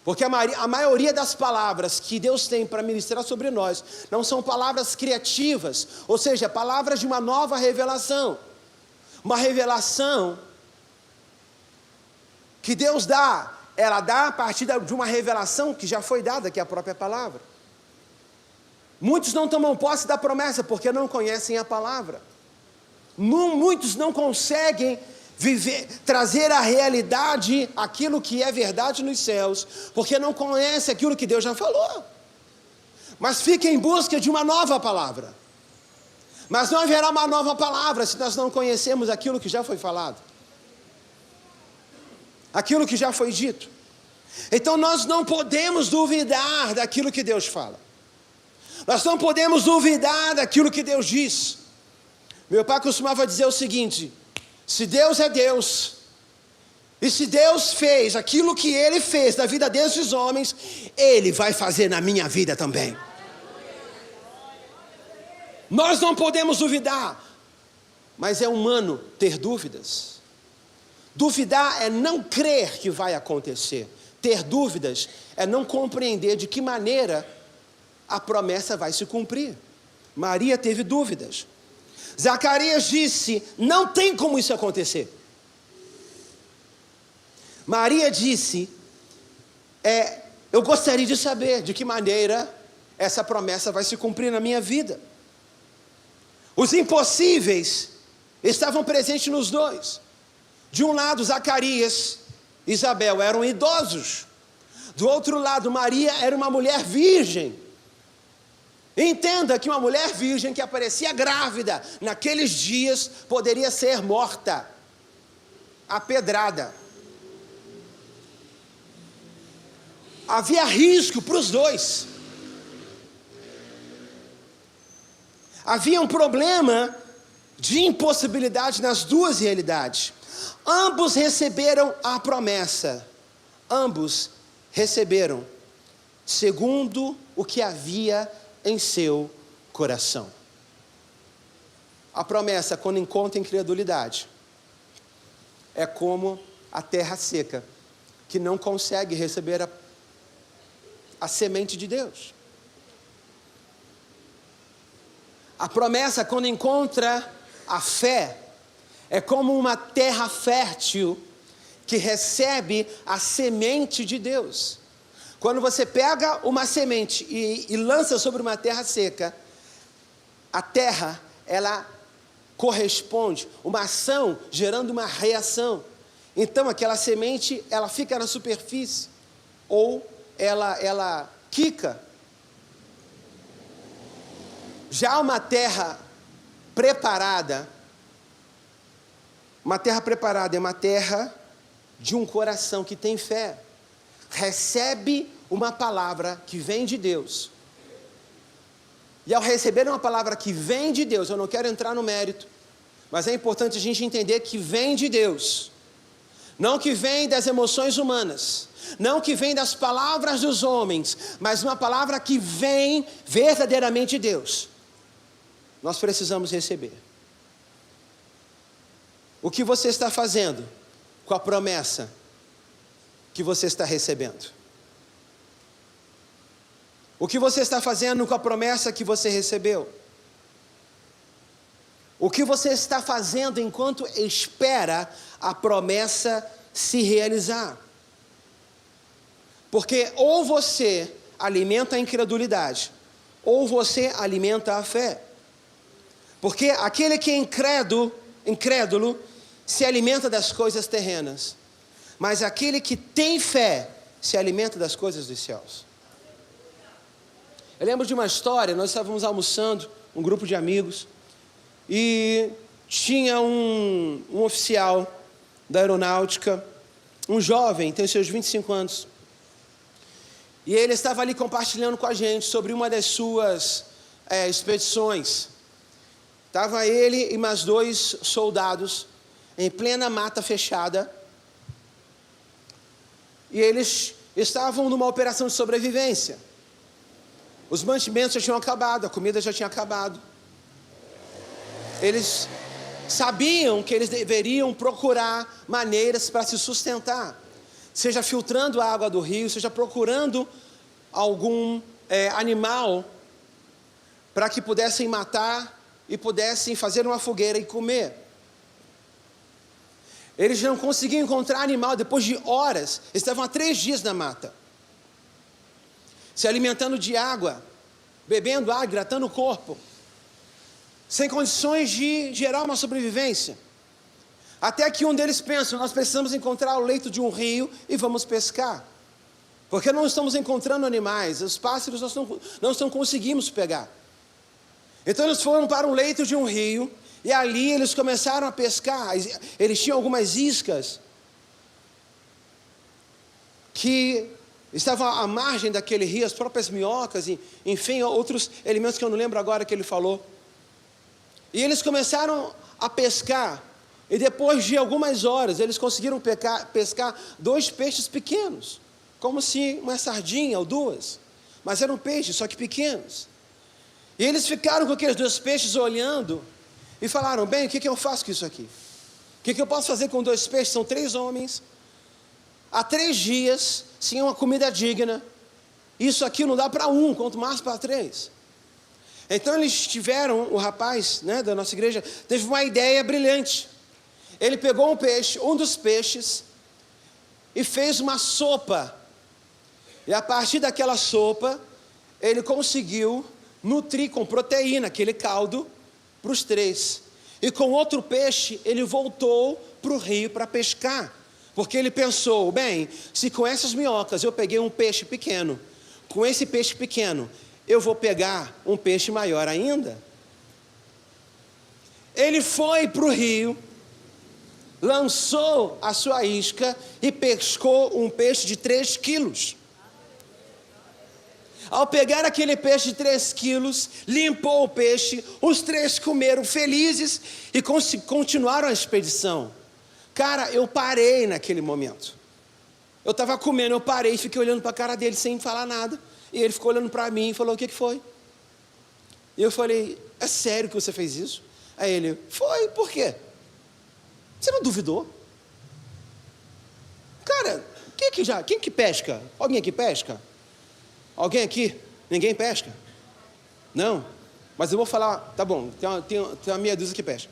Porque a maioria das palavras que Deus tem para ministrar sobre nós não são palavras criativas, ou seja, palavras de uma nova revelação. Uma revelação que Deus dá, ela dá a partir de uma revelação que já foi dada, que é a própria palavra. Muitos não tomam posse da promessa porque não conhecem a palavra. Muitos não conseguem trazer à realidade aquilo que é verdade nos céus, porque não conhece aquilo que Deus já falou. Mas fica em busca de uma nova palavra. Mas não haverá uma nova palavra se nós não conhecemos aquilo que já foi falado, aquilo que já foi dito. Então nós não podemos duvidar daquilo que Deus fala. Nós não podemos duvidar daquilo que Deus diz. Meu pai costumava dizer o seguinte: se Deus é Deus, e se Deus fez aquilo que Ele fez na vida desses homens, Ele vai fazer na minha vida também. Nós não podemos duvidar, mas é humano ter dúvidas. Duvidar é não crer que vai acontecer. Ter dúvidas é não compreender de que maneira a promessa vai se cumprir. Maria teve dúvidas. Zacarias disse: não tem como isso acontecer. Maria disse: eu gostaria de saber de que maneira essa promessa vai se cumprir na minha vida. Os impossíveis estavam presentes nos dois. De um lado, Zacarias e Isabel eram idosos. Do outro lado, Maria era uma mulher virgem. Entenda que uma mulher virgem que aparecia grávida naqueles dias poderia ser morta, apedrada. Havia risco para os dois. Havia um problema de impossibilidade nas duas realidades. Ambos receberam a promessa. Ambos receberam segundo o que havia em seu coração. A promessa, quando encontra incredulidade, é como a terra seca, que não consegue receber a semente de Deus. A promessa, quando encontra a fé, é como uma terra fértil que recebe a semente de Deus. Quando você pega uma semente e lança sobre uma terra seca, a terra, ela corresponde, uma ação gerando uma reação. Então aquela semente, ela fica na superfície, ou ela quica. Já uma terra preparada é uma terra de um coração que tem fé. Recebe uma palavra que vem de Deus. E ao receber uma palavra que vem de Deus, eu não quero entrar no mérito, mas é importante a gente entender que vem de Deus. Não que vem das emoções humanas, não que vem das palavras dos homens, mas uma palavra que vem verdadeiramente de Deus. Nós precisamos receber. O que você está fazendo com a promessa que você está recebendo? O que você está fazendo com a promessa que você recebeu? O que você está fazendo enquanto espera a promessa se realizar? Porque ou você alimenta a incredulidade, ou você alimenta a fé. Porque aquele que é incrédulo se alimenta das coisas terrenas, mas aquele que tem fé se alimenta das coisas dos céus. Eu lembro de uma história. Nós estávamos almoçando, um grupo de amigos, e tinha um oficial da aeronáutica, um jovem, tem seus 25 anos, e ele estava ali compartilhando com a gente sobre uma das suas expedições. Estava ele e mais 2 soldados em plena mata fechada, e eles estavam numa operação de sobrevivência. Os mantimentos já tinham acabado, a comida já tinha acabado. Eles sabiam que eles deveriam procurar maneiras para se sustentar, seja filtrando a água do rio, seja procurando algum animal para que pudessem matar e pudessem fazer uma fogueira e comer. Eles não conseguiam encontrar animal. Depois de horas, eles estavam há 3 dias na mata, se alimentando de água, bebendo água, hidratando o corpo, sem condições de gerar uma sobrevivência. Até que um deles pensa: nós precisamos encontrar o leito de um rio e vamos pescar, porque não estamos encontrando animais, os pássaros nós não conseguimos pegar. Então eles foram para um leito de um rio, e ali eles começaram a pescar. Eles tinham algumas iscas que estavam à margem daquele rio, as próprias minhocas, e, enfim, outros elementos que eu não lembro agora que ele falou. E eles começaram a pescar, e depois de algumas horas, eles conseguiram pescar 2 peixes pequenos, como se uma sardinha ou 2, mas eram peixes, só que pequenos. E eles ficaram com aqueles 2 peixes olhando, e falaram: bem, o que eu faço com isso aqui? O que eu posso fazer com 2 peixes? São 3 homens, há 3 dias, sem uma comida digna. Isso aqui não dá para 1, quanto mais para 3. Então eles tiveram, o rapaz, né, da nossa igreja, teve uma ideia brilhante. Ele pegou um dos peixes, e fez uma sopa. E a partir daquela sopa, ele conseguiu nutrir com proteína aquele caldo para os 3. E com outro peixe, ele voltou para o rio para pescar. Porque ele pensou, bem, se com essas minhocas eu peguei um peixe pequeno, com esse peixe pequeno, eu vou pegar um peixe maior ainda. Ele foi para o rio, lançou a sua isca e pescou um peixe de 3 quilos. Ao pegar aquele peixe de 3 quilos, limpou o peixe, os 3 comeram felizes e continuaram a expedição. Cara, eu parei naquele momento. Eu estava comendo, eu parei e fiquei olhando para a cara dele sem falar nada. E ele ficou olhando para mim e falou, o que foi? E eu falei, é sério que você fez isso? Aí ele, foi, por quê? Você não duvidou? Cara, quem que pesca? Alguém aqui pesca? Alguém aqui? Ninguém pesca? Não? Mas eu vou falar, tá bom, tem uma meia dúzia que pesca.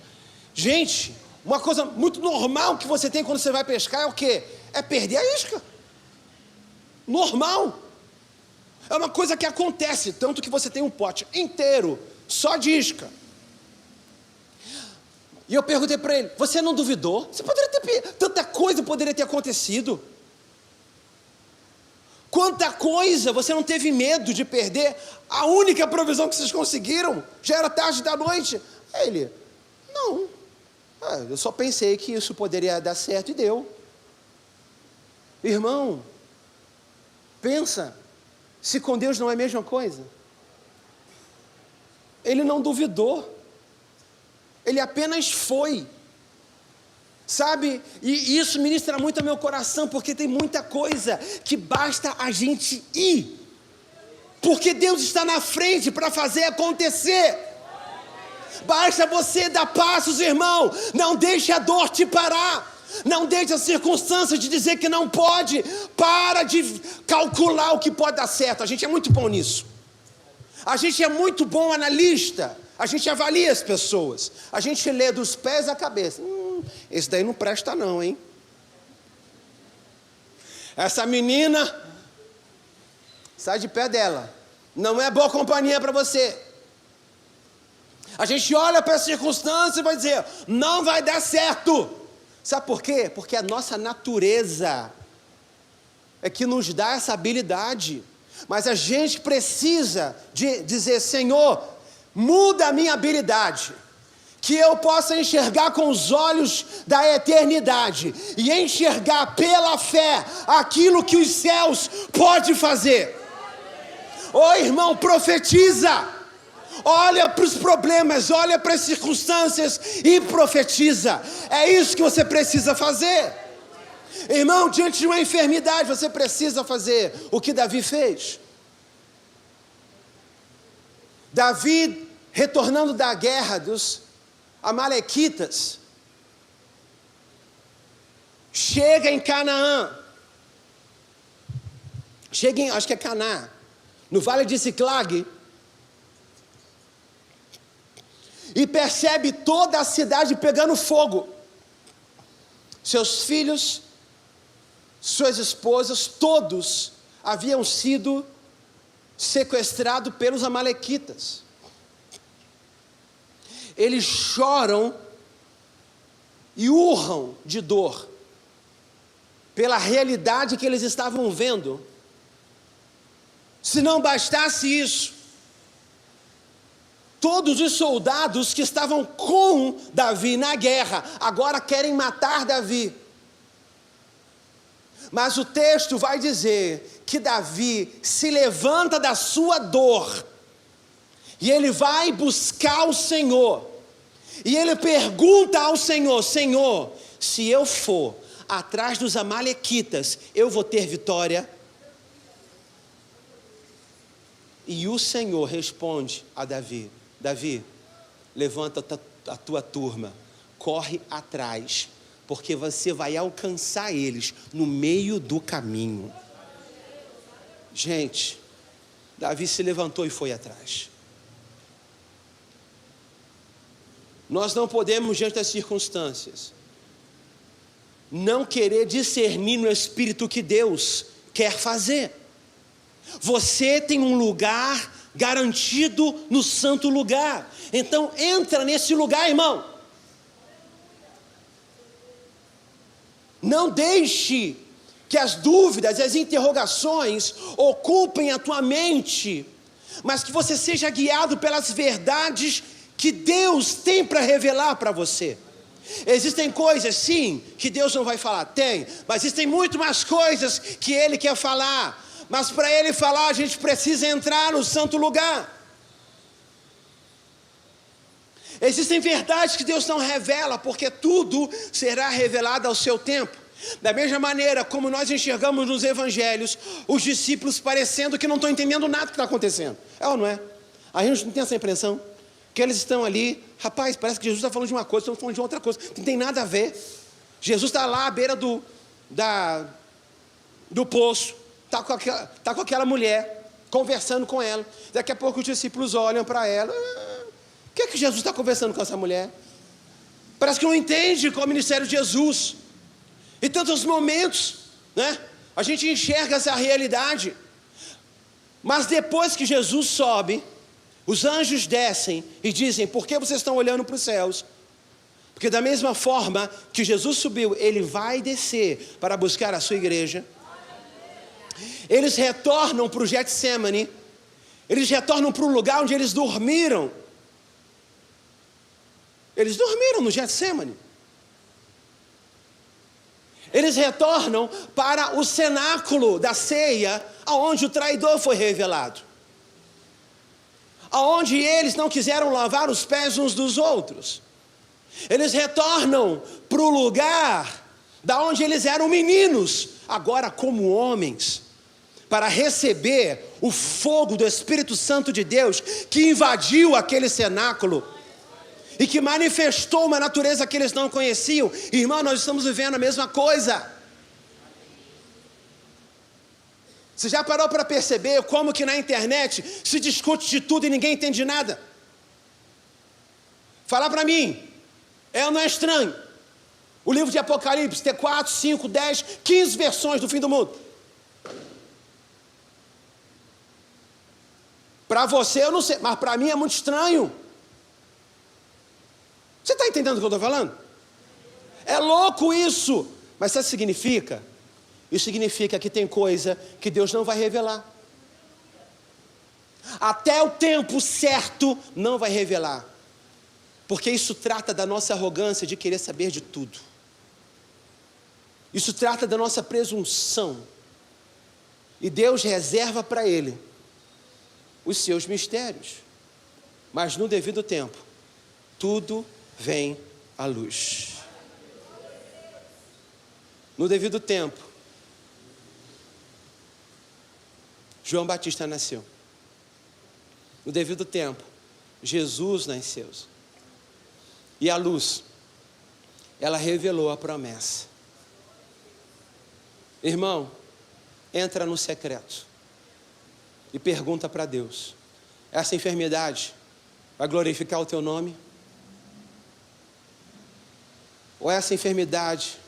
Gente, uma coisa muito normal que você tem quando você vai pescar é o quê? É perder a isca. Normal. É uma coisa que acontece, tanto que você tem um pote inteiro, só de isca. E eu perguntei para ele, você não duvidou? Você poderia ter, tanta coisa poderia ter acontecido. Quanta coisa você não teve medo de perder a única provisão que vocês conseguiram? Já era tarde da noite. Aí ele, não, eu só pensei que isso poderia dar certo e deu. Irmão, pensa, se com Deus não é a mesma coisa. Ele não duvidou. Ele apenas foi. Sabe? E isso ministra muito ao meu coração, porque tem muita coisa que basta a gente ir. Porque Deus está na frente para fazer acontecer. Basta você dar passos, irmão. Não deixe a dor te parar. Não deixe a circunstância de dizer que não pode. Para de calcular o que pode dar certo. A gente é muito bom nisso. A gente é muito bom analista. A gente avalia as pessoas. A gente lê dos pés à cabeça. Esse daí não presta não, hein? Essa menina, sai de pé dela. Não é boa companhia para você. A gente olha para a circunstância e vai dizer, não vai dar certo. Sabe por quê? Porque a nossa natureza é que nos dá essa habilidade. Mas a gente precisa de dizer, Senhor, muda a minha habilidade, que eu possa enxergar com os olhos da eternidade e enxergar pela fé aquilo que os céus podem fazer. Ô irmão, profetiza, olha para os problemas, olha para as circunstâncias e profetiza. É isso que você precisa fazer. Irmão, diante de uma enfermidade, você precisa fazer o que Davi fez. Davi, retornando da guerra dos amalequitas, chega em Canaã, acho que é Caná, no vale de Ziclag, e percebe toda a cidade pegando fogo. Seus filhos, suas esposas, todos haviam sido sequestrados pelos amalequitas. Eles choram e urram de dor pela realidade que eles estavam vendo. Se não bastasse isso, todos os soldados que estavam com Davi na guerra, agora querem matar Davi. Mas o texto vai dizer que Davi se levanta da sua dor, e ele vai buscar o Senhor, e ele pergunta ao Senhor, Senhor, se eu for atrás dos amalequitas, eu vou ter vitória? E o Senhor responde a Davi, Davi, levanta a tua turma, corre atrás, porque você vai alcançar eles no meio do caminho. Gente, Davi se levantou e foi atrás. Nós não podemos, diante das circunstâncias, não querer discernir no Espírito o que Deus quer fazer. Você tem um lugar garantido no santo lugar. Então entra nesse lugar, irmão. Não deixe que as dúvidas e as interrogações ocupem a tua mente, mas que você seja guiado pelas verdades que Deus tem para revelar para você. Existem coisas, sim, que Deus não vai falar, tem, mas existem muito mais coisas que Ele quer falar, mas para Ele falar a gente precisa entrar no santo lugar. Existem verdades que Deus não revela, porque tudo será revelado ao seu tempo. Da mesma maneira como nós enxergamos nos evangelhos, os discípulos parecendo que não estão entendendo nada que está acontecendo. É ou não é? A gente não tem essa impressão? Que eles estão ali, rapaz, parece que Jesus está falando de uma coisa, estão falando de outra coisa, não tem nada a ver. Jesus está lá à beira do poço, está com aquela mulher, conversando com ela. Daqui a pouco os discípulos olham para ela, o que é que Jesus está conversando com essa mulher? Parece que não entende qual é o ministério de Jesus. Em tantos momentos, né, a gente enxerga essa realidade, mas depois que Jesus sobe, os anjos descem e dizem, por que vocês estão olhando para os céus? Porque da mesma forma que Jesus subiu, Ele vai descer para buscar a sua igreja. Eles retornam para o Getsemane, eles retornam para o lugar onde eles dormiram. Eles dormiram no Getsemane. Eles retornam para o cenáculo da ceia, aonde o traidor foi revelado. Aonde eles não quiseram lavar os pés uns dos outros. Eles retornam para o lugar da onde eles eram meninos, agora como homens, para receber o fogo do Espírito Santo de Deus, que invadiu aquele cenáculo e que manifestou uma natureza que eles não conheciam. Irmão, nós estamos vivendo a mesma coisa. Você já parou para perceber como que na internet se discute de tudo e ninguém entende nada? Fala para mim, é ou não é estranho? O livro de Apocalipse ter 4, 5, 10, 15 versões do fim do mundo. Para você eu não sei, mas para mim é muito estranho. Você está entendendo o que eu estou falando? É louco isso. Mas sabe o que significa? Isso significa que tem coisa que Deus não vai revelar. Até o tempo certo não vai revelar. Porque isso trata da nossa arrogância de querer saber de tudo. Isso trata da nossa presunção. E Deus reserva para Ele os seus mistérios. Mas no devido tempo, tudo vem à luz. No devido tempo, João Batista nasceu. No devido tempo, Jesus nasceu. E a luz, ela revelou a promessa. Irmão, entra no secreto e pergunta para Deus: essa enfermidade vai glorificar o teu nome? Ou essa enfermidade,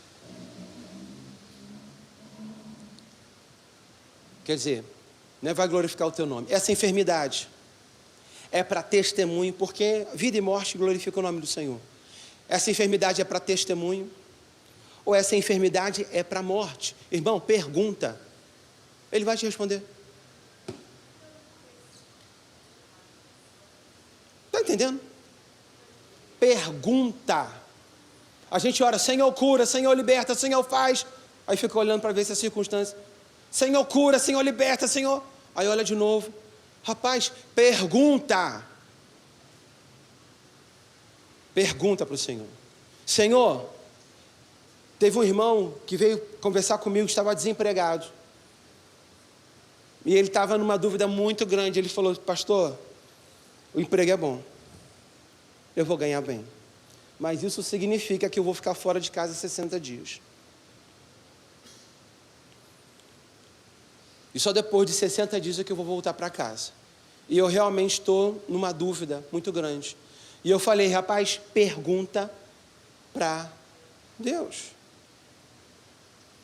quer dizer, não vai glorificar o teu nome, essa enfermidade é para testemunho, porque vida e morte glorificam o nome do Senhor. Essa enfermidade é para testemunho, ou essa enfermidade é para morte? Irmão, pergunta, Ele vai te responder. Está entendendo? Pergunta. A gente ora, Senhor cura, Senhor liberta, Senhor faz. Aí fica olhando para ver se é circunstância. Senhor cura, Senhor liberta, Senhor. Aí olha de novo. Rapaz, pergunta. Pergunta para o Senhor. Senhor, teve um irmão que veio conversar comigo, estava desempregado. E ele estava numa dúvida muito grande. Ele falou: pastor, o emprego é bom. Eu vou ganhar bem. Mas isso significa que eu vou ficar fora de casa 60 dias. E só depois de 60 dias é que eu vou voltar para casa. E eu realmente estou numa dúvida muito grande. E eu falei, rapaz, pergunta para Deus.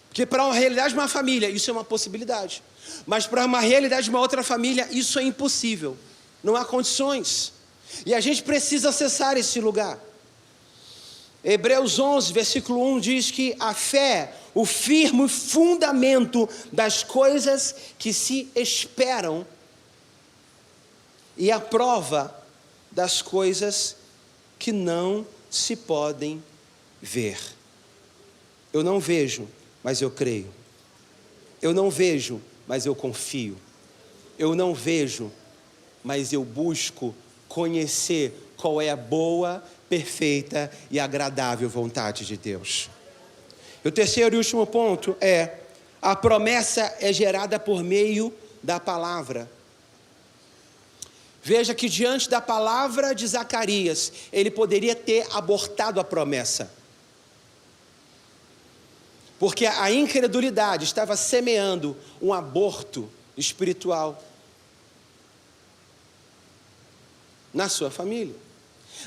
Porque para uma realidade de uma família, isso é uma possibilidade. Mas para uma realidade de uma outra família, isso é impossível. Não há condições. E a gente precisa acessar esse lugar. Hebreus 11, versículo 1 diz que a fé, o firme fundamento das coisas que se esperam e a prova das coisas que não se podem ver. Eu não vejo, mas eu creio. Eu não vejo, mas eu confio. Eu não vejo, mas eu busco conhecer qual é a boa, perfeita e agradável vontade de Deus. O terceiro e último ponto é: a promessa é gerada por meio da palavra. Veja que diante da palavra de Zacarias, ele poderia ter abortado a promessa. Porque a incredulidade estava semeando um aborto espiritual na sua família.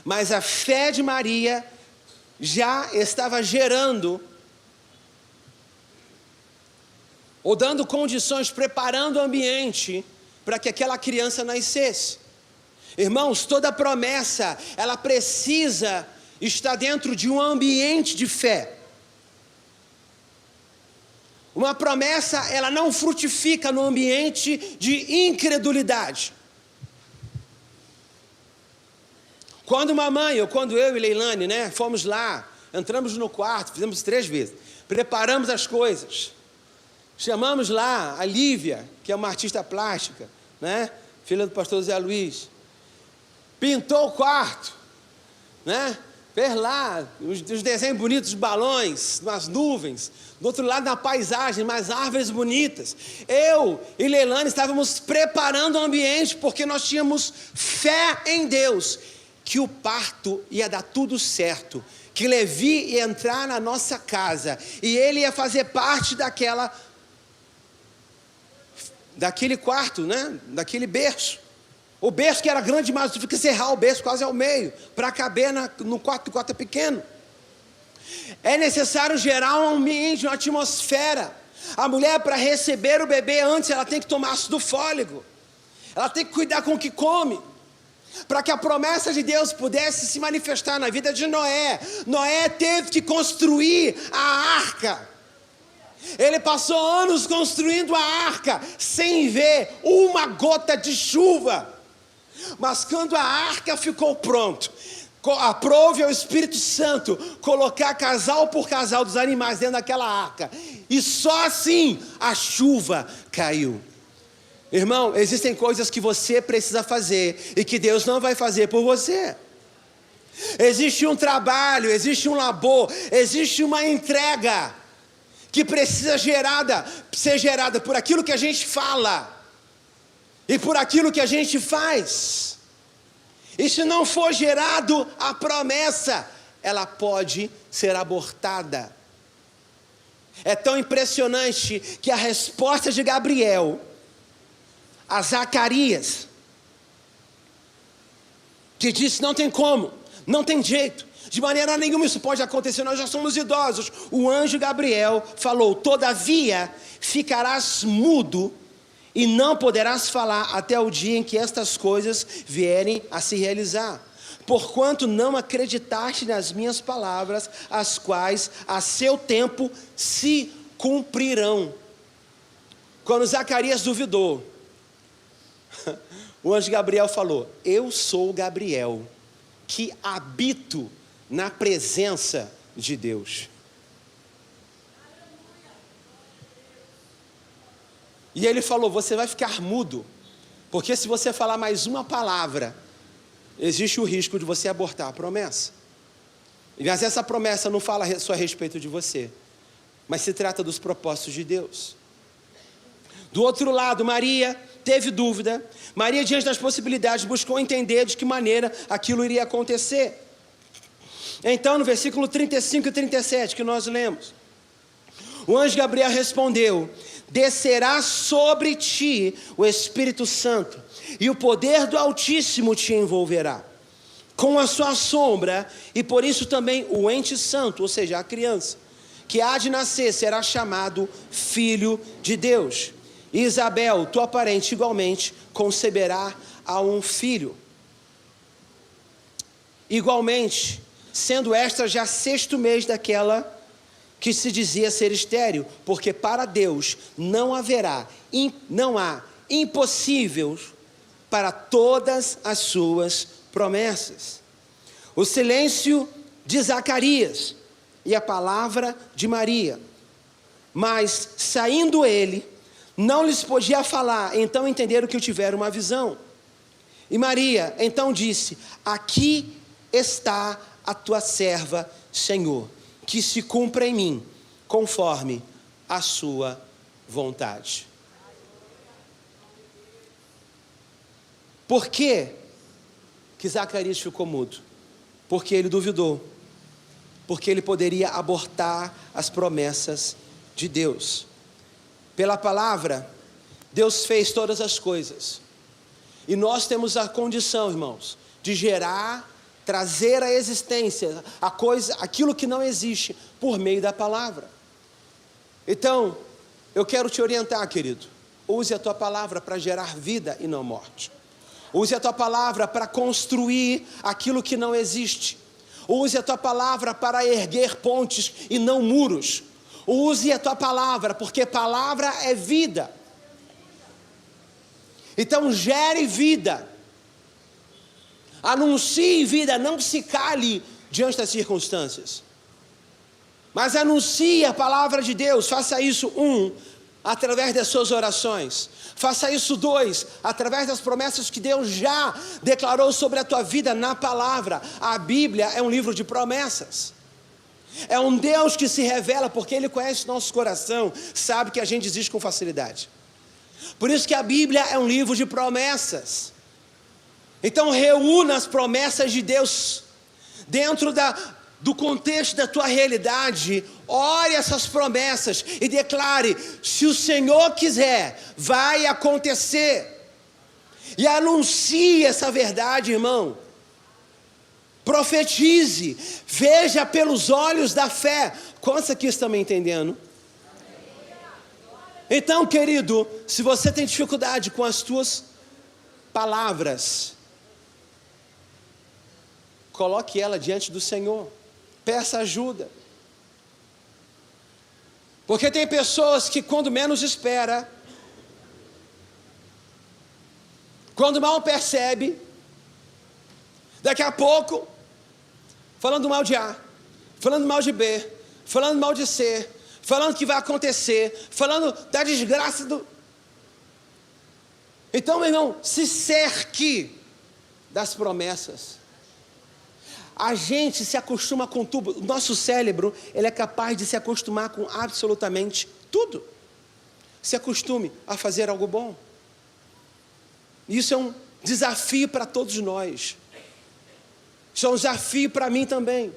Mas a fé de Maria já estava gerando, ou dando condições, preparando o ambiente para que aquela criança nascesse. Irmãos, toda promessa, ela precisa estar dentro de um ambiente de fé. Uma promessa, ela não frutifica no ambiente de incredulidade. Quando mamãe, ou quando eu e Leilane, fomos lá, entramos no quarto, fizemos 3 vezes, preparamos as coisas, chamamos lá a Lívia, que é uma artista plástica, filha do pastor Zé Luiz, pintou o quarto, fez lá os desenhos bonitos, os balões, nas nuvens, do outro lado na paisagem, mais árvores bonitas. Eu e Leilane estávamos preparando o ambiente, porque nós tínhamos fé em Deus, que o parto ia dar tudo certo, que Levi ia entrar na nossa casa, e ele ia fazer parte daquele quarto, daquele berço. O berço que era grande demais, tu fica serrar o berço quase ao meio, para caber no quarto, o quarto é pequeno. É necessário gerar um ambiente, uma atmosfera. A mulher, para receber o bebê antes, ela tem que tomar ácido fólico, ela tem que cuidar com o que come, para que a promessa de Deus pudesse se manifestar na vida de Noé. Noé teve que construir a arca. Ele passou anos construindo a arca, sem ver uma gota de chuva. Mas quando a arca ficou pronta, aprove ao Espírito Santo colocar casal por casal dos animais dentro daquela arca, e só assim a chuva caiu. Irmão, existem coisas que você precisa fazer e que Deus não vai fazer por você. Existe um trabalho, existe um labor, existe uma entrega que precisa ser gerada por aquilo que a gente fala e por aquilo que a gente faz. E se não for gerado a promessa, ela pode ser abortada. É tão impressionante que a resposta de Gabriel a Zacarias, que disse: não tem como, não tem jeito, de maneira nenhuma isso pode acontecer, nós já somos idosos. O anjo Gabriel falou: todavia ficarás mudo e não poderás falar até o dia em que estas coisas vierem a se realizar, porquanto não acreditaste nas minhas palavras, as quais a seu tempo se cumprirão. Quando Zacarias duvidou, o anjo Gabriel falou: eu sou Gabriel, que habito na presença de Deus. E ele falou: você vai ficar mudo, porque se você falar mais uma palavra, existe o risco de você abortar a promessa. Mas essa promessa não fala só a respeito de você, mas se trata dos propósitos de Deus. Do outro lado, Maria teve dúvida. Maria, diante das possibilidades, buscou entender de que maneira aquilo iria acontecer. Então, no versículo 35 e 37 que nós lemos, o anjo Gabriel respondeu: descerá sobre ti o Espírito Santo, e o poder do Altíssimo te envolverá. com a sua sombra, e por isso também o ente santo, ou seja, a criança, que há de nascer, será chamado Filho de Deus. E Isabel, tua parente, igualmente, conceberá a um filho. Igualmente, sendo esta já 6º mês daquela que se dizia ser estéril, porque para Deus não há impossíveis para todas as suas promessas. O silêncio de Zacarias e a palavra de Maria. Mas, saindo ele, não lhes podia falar, então entenderam que tiveram uma visão. E Maria então disse: aqui está a tua serva, Senhor, que se cumpra em mim, conforme a sua vontade. Por que Zacarias ficou mudo? Porque ele duvidou. Porque ele poderia abortar as promessas de Deus. Pela palavra, Deus fez todas as coisas. E nós temos a condição, irmãos, de gerar, trazer à existência aquilo que não existe, por meio da palavra. Então, eu quero te orientar, querido. Use a tua palavra para gerar vida e não morte. Use a tua palavra para construir aquilo que não existe. Use a tua palavra para erguer pontes e não muros. Use a tua palavra, porque palavra é vida. Então gere vida. Anuncie vida, não se cale diante das circunstâncias. Mas anuncie a palavra de Deus. Faça isso, através das suas orações. Faça isso, 2, através das promessas que Deus já declarou sobre a tua vida na palavra. A Bíblia é um livro de promessas. É um Deus que se revela, porque Ele conhece nosso coração, sabe que a gente desiste com facilidade. Por isso que a Bíblia é um livro de promessas. Então reúna as promessas de Deus dentro do contexto da tua realidade. Ore essas promessas e declare: se o Senhor quiser, vai acontecer. E anuncie essa verdade, irmão. Profetize, veja pelos olhos da fé. Quantos aqui estão me entendendo? Então, querido, se você tem dificuldade com as tuas palavras, coloque ela diante do Senhor, peça ajuda. Porque tem pessoas que quando menos espera, quando mal percebe, daqui a pouco, falando mal de A, falando mal de B, falando mal de C, falando que vai acontecer, falando da desgraça do... Então, meu irmão, se cerque das promessas. A gente se acostuma com tudo. O nosso cérebro, ele é capaz de se acostumar com absolutamente tudo. Se acostume a fazer algo bom. Isso é um desafio para todos nós. Isso é um desafio para mim também.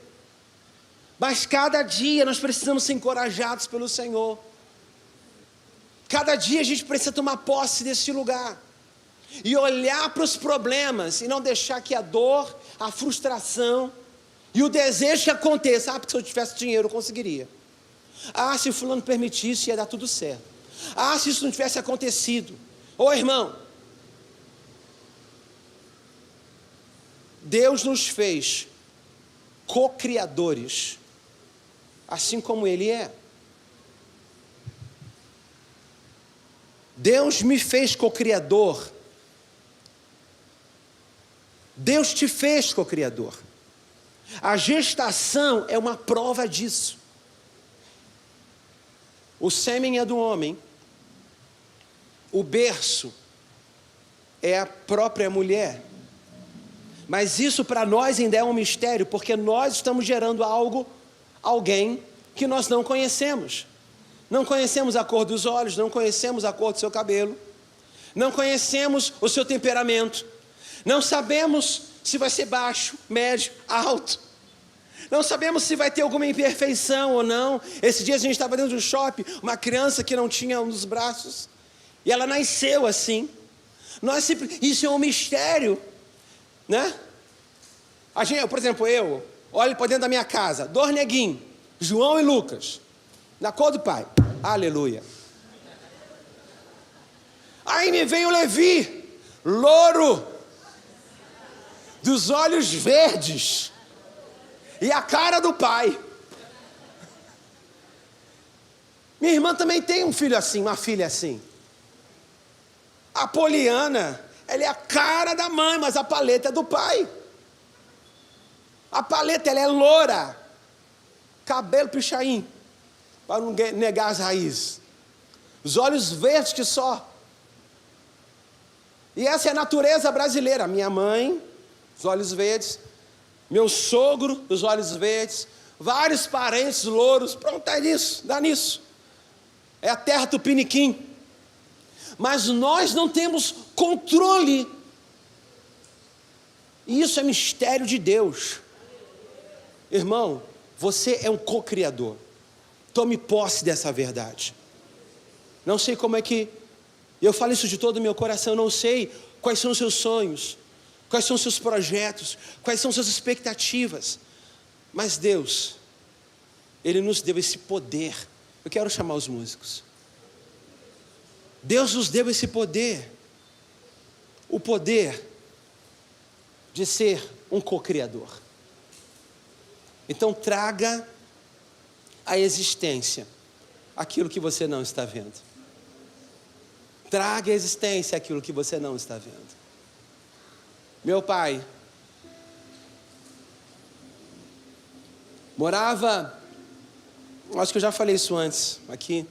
Mas cada dia nós precisamos ser encorajados pelo Senhor. Cada dia a gente precisa tomar posse desse lugar. E olhar para os problemas e não deixar que a dor, a frustração e o desejo que aconteça. Porque se eu tivesse dinheiro eu conseguiria. Se fulano permitisse ia dar tudo certo. Se isso não tivesse acontecido. Irmão, Deus nos fez co-criadores, assim como Ele é. Deus me fez co-criador. Deus te fez co-criador. A gestação é uma prova disso. O sêmen é do homem. O berço é a própria mulher. Mas isso para nós ainda é um mistério, porque nós estamos gerando alguém que nós não conhecemos. Não conhecemos a cor dos olhos, não conhecemos a cor do seu cabelo, não conhecemos o seu temperamento, não sabemos se vai ser baixo, médio, alto, não sabemos se vai ter alguma imperfeição ou não. Esse dia a gente estava dentro de um shopping, uma criança que não tinha um dos braços, e ela nasceu assim. Isso é um mistério, né? Por exemplo, eu olho para dentro da minha casa, 2 neguinhos, João e Lucas, na cor do pai. Aleluia. Aí me vem o Levi, louro, dos olhos verdes, e a cara do pai. Minha irmã também tem um filho assim, uma filha assim. A Poliana, ela é a cara da mãe, mas a paleta é do pai. A paleta, ela é loura, cabelo pichain, para não negar as raízes. Os olhos verdes que só. E essa é a natureza brasileira. Minha mãe, os olhos verdes. Meu sogro, os olhos verdes. Vários parentes louros. Pronto, é nisso, dá nisso. É a terra tupiniquim. Mas nós não temos controle. E isso é mistério de Deus. Irmão, você é um co-criador. Tome posse dessa verdade. Não sei como é que... Eu falo isso de todo o meu coração. Não sei quais são os seus sonhos, quais são os seus projetos, quais são as suas expectativas. Mas Deus, Ele nos deu esse poder. Eu quero chamar os músicos. Deus nos deu esse poder. O poder de ser um co-criador. Então traga à existência aquilo que você não está vendo. Traga à existência aquilo que você não está vendo. Meu pai morava, acho que eu já falei isso antes, aqui.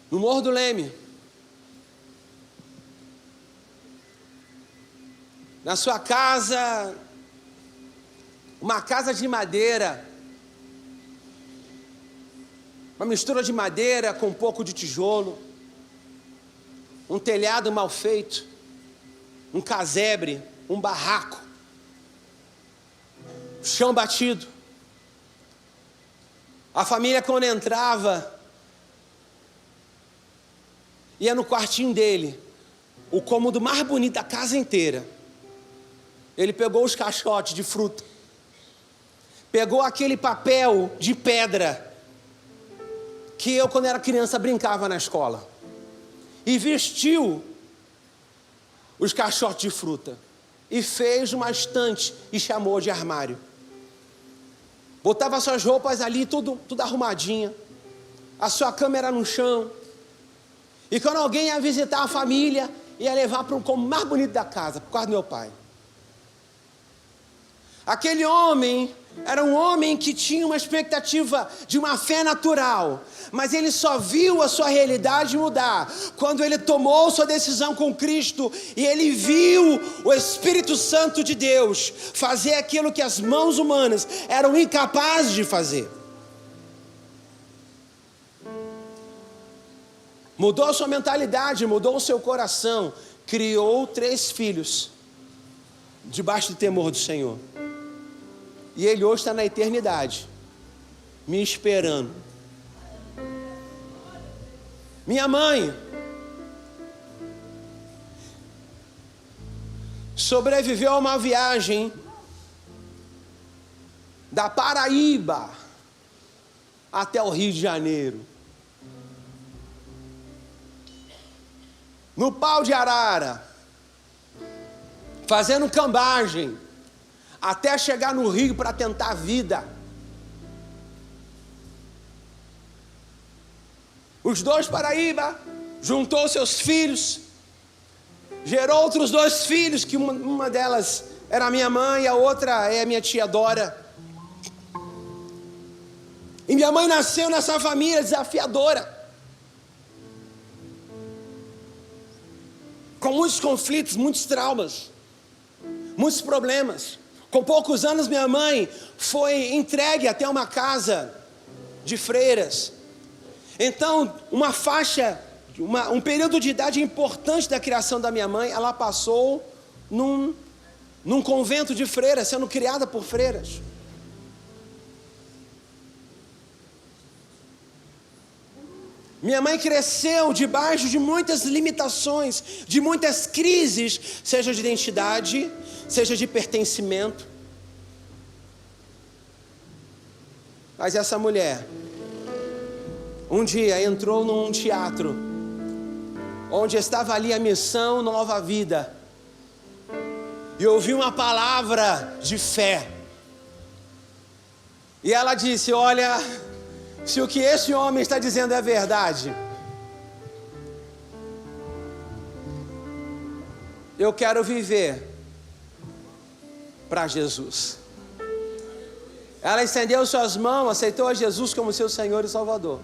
No Morro do Leme. Na sua casa, uma casa de madeira, uma mistura de madeira com um pouco de tijolo, um telhado mal feito, um casebre, um barraco, chão batido. A família, quando entrava, ia no quartinho dele, o cômodo mais bonito da casa inteira. Ele pegou os caixotes de fruta, pegou aquele papel de pedra que eu, quando era criança, brincava na escola, e vestiu os caixotes de fruta e fez uma estante e chamou de armário. Botava suas roupas ali, tudo arrumadinha, a sua cama era no chão, e quando alguém ia visitar a família, ia levar para um cômodo mais bonito da casa, por causa do meu pai. Aquele homem era um homem que tinha uma expectativa de uma fé natural, mas ele só viu a sua realidade mudar quando ele tomou sua decisão com Cristo e ele viu o Espírito Santo de Deus fazer aquilo que as mãos humanas eram incapazes de fazer. Mudou a sua mentalidade, mudou o seu coração, criou 3 filhos debaixo do temor do Senhor. E ele hoje está na eternidade, me esperando. Minha mãe sobreviveu a uma viagem da Paraíba até o Rio de Janeiro, no pau de arara, fazendo cambagem, até chegar no Rio para tentar a vida. Os 2 Paraíba, juntou seus filhos, gerou outros 2 filhos, que uma delas era a minha mãe, a outra é a minha tia Dora. E minha mãe nasceu nessa família desafiadora, com muitos conflitos, muitos traumas, muitos problemas. Com poucos anos, minha mãe foi entregue até uma casa de freiras. Então, uma faixa, um período de idade importante da criação da minha mãe, ela passou num convento de freiras, sendo criada por freiras. Minha mãe cresceu debaixo de muitas limitações, de muitas crises, seja de identidade, seja de pertencimento. Mas essa mulher, um dia entrou num teatro, onde estava ali a missão Nova Vida, e ouviu uma palavra de fé. E ela disse: olha, se o que esse homem está dizendo é verdade, eu quero viver para Jesus. Ela estendeu suas mãos, aceitou a Jesus como seu Senhor e Salvador.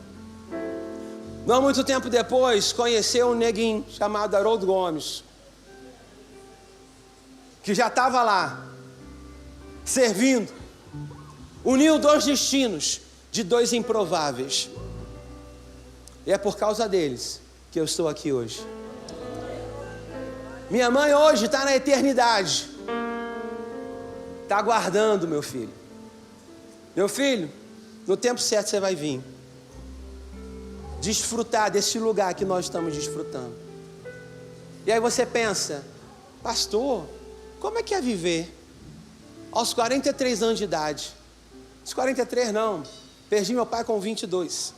Não muito tempo depois, conheceu um neguinho chamado Haroldo Gomes, que já estava lá, servindo. Uniu dois destinos de dois improváveis. E é por causa deles que eu estou aqui hoje. Minha mãe hoje está na eternidade. Está aguardando, meu filho. Meu filho, no tempo certo você vai vir desfrutar desse lugar que nós estamos desfrutando. E aí você pensa: pastor, como é que é viver aos 43 anos de idade? Os 43 não, perdi meu pai com 22.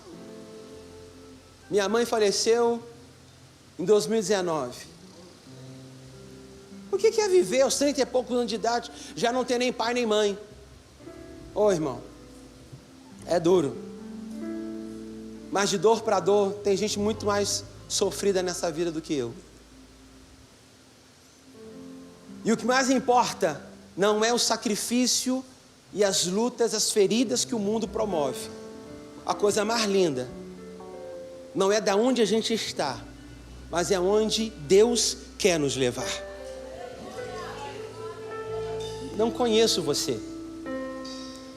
Minha mãe faleceu em 2019. O que é viver aos 30 e poucos anos de idade, já não ter nem pai nem mãe? Ô irmão, é duro. Mas de dor para dor, tem gente muito mais sofrida nessa vida do que eu. E o que mais importa não é o sacrifício e as lutas, as feridas que o mundo promove. A coisa mais linda não é da onde a gente está, mas é onde Deus quer nos levar. Não conheço você,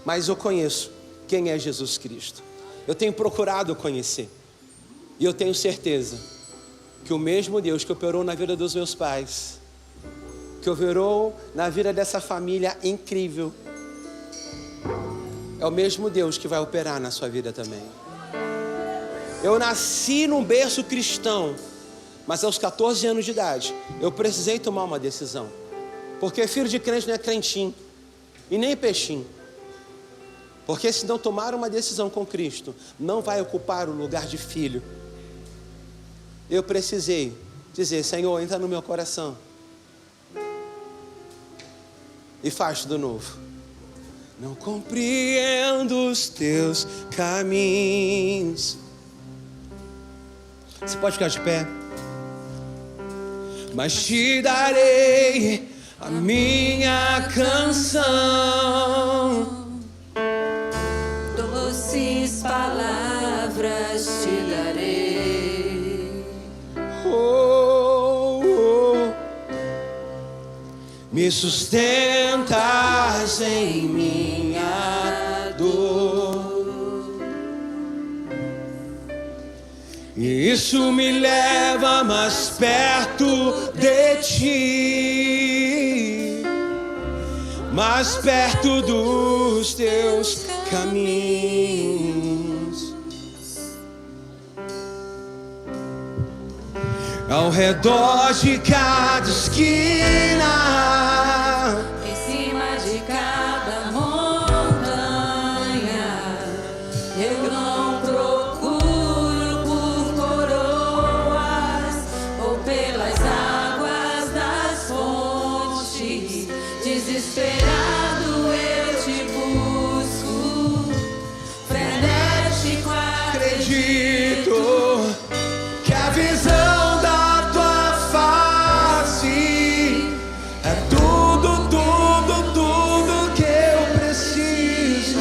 mas eu conheço quem é Jesus Cristo. Eu tenho procurado conhecer, e eu tenho certeza que o mesmo Deus que operou na vida dos meus pais, que operou na vida dessa família incrível, é o mesmo Deus que vai operar na sua vida também. Eu nasci num berço cristão, mas aos 14 anos de idade eu precisei tomar uma decisão, porque filho de crente não é crentinho e nem peixinho. Porque se não tomar uma decisão com Cristo, não vai ocupar o lugar de filho. Eu precisei dizer: Senhor, entra no meu coração e faz tudo novo. Não compreendo os teus caminhos. Você pode ficar de pé? Mas te darei a minha canção. Doces palavras te darei. Oh, oh. Me sustentas em minha dor, e isso me leva mais perto de ti, mais perto dos teus caminhos. Ao redor de cada esquina, Em cima de cada montanha, eu não procuro por coroas ou pelas águas das fontes. Desesperado eu te busco, frenético acredito que a visão da tua face é tudo, tudo, tudo que eu preciso.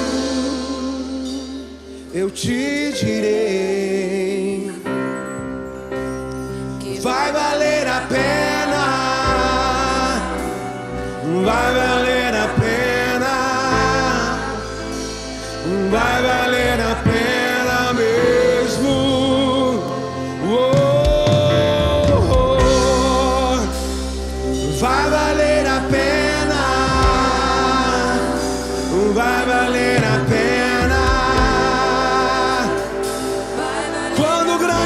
Eu te direi que vai valer a pena, vai valer a pena, vai valer a pena mesmo. Vai valer a pena, vai valer a pena. Quando o grande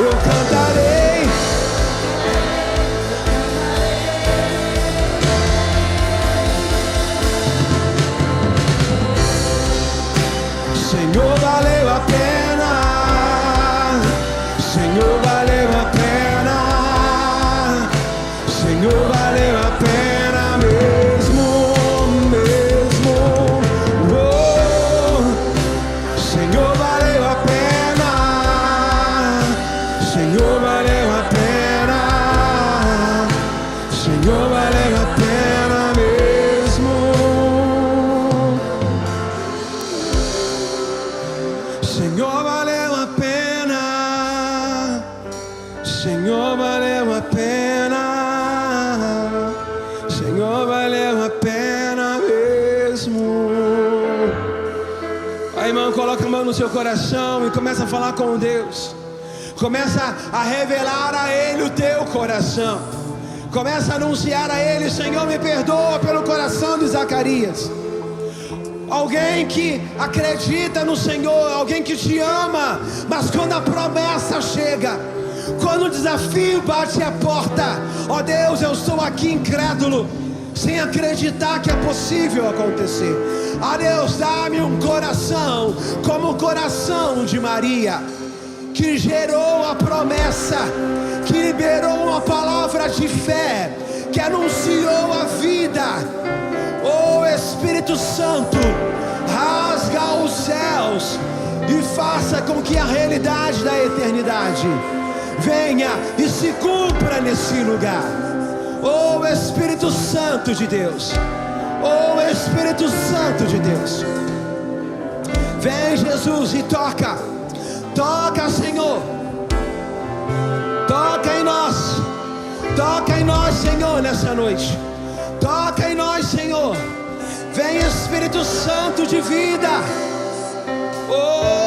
eu cantarei. Senhor, valeu a pena. Senhor, valeu a pena. Senhor, valeu a pena mesmo, mesmo. Oh, Senhor, valeu a pena. Senhor, valeu a pena. Senhor, valeu a pena mesmo. Senhor, valeu a pena. Senhor, valeu a pena. Senhor, valeu a pena mesmo. Aí, irmão, coloca a mão no seu coração e começa a falar com Deus. Começa a revelar a Ele o teu coração. Começa a anunciar a Ele: Senhor, me perdoa pelo coração de Zacarias. Alguém que acredita no Senhor, alguém que te ama, mas quando a promessa chega, quando o desafio bate a porta, ó Deus, eu estou aqui incrédulo, sem acreditar que é possível acontecer. Ó Deus, dá-me um coração como o coração de Maria, que gerou a promessa, que liberou uma palavra de fé, que anunciou a vida. Oh Espírito Santo, rasga os céus e faça com que a realidade da eternidade venha e se cumpra nesse lugar. Oh Espírito Santo de Deus, oh Espírito Santo de Deus, vem Jesus e toca, toca Senhor, toca em nós Senhor nessa noite. Toca em nós, Senhor. Vem Espírito Santo de vida. Oh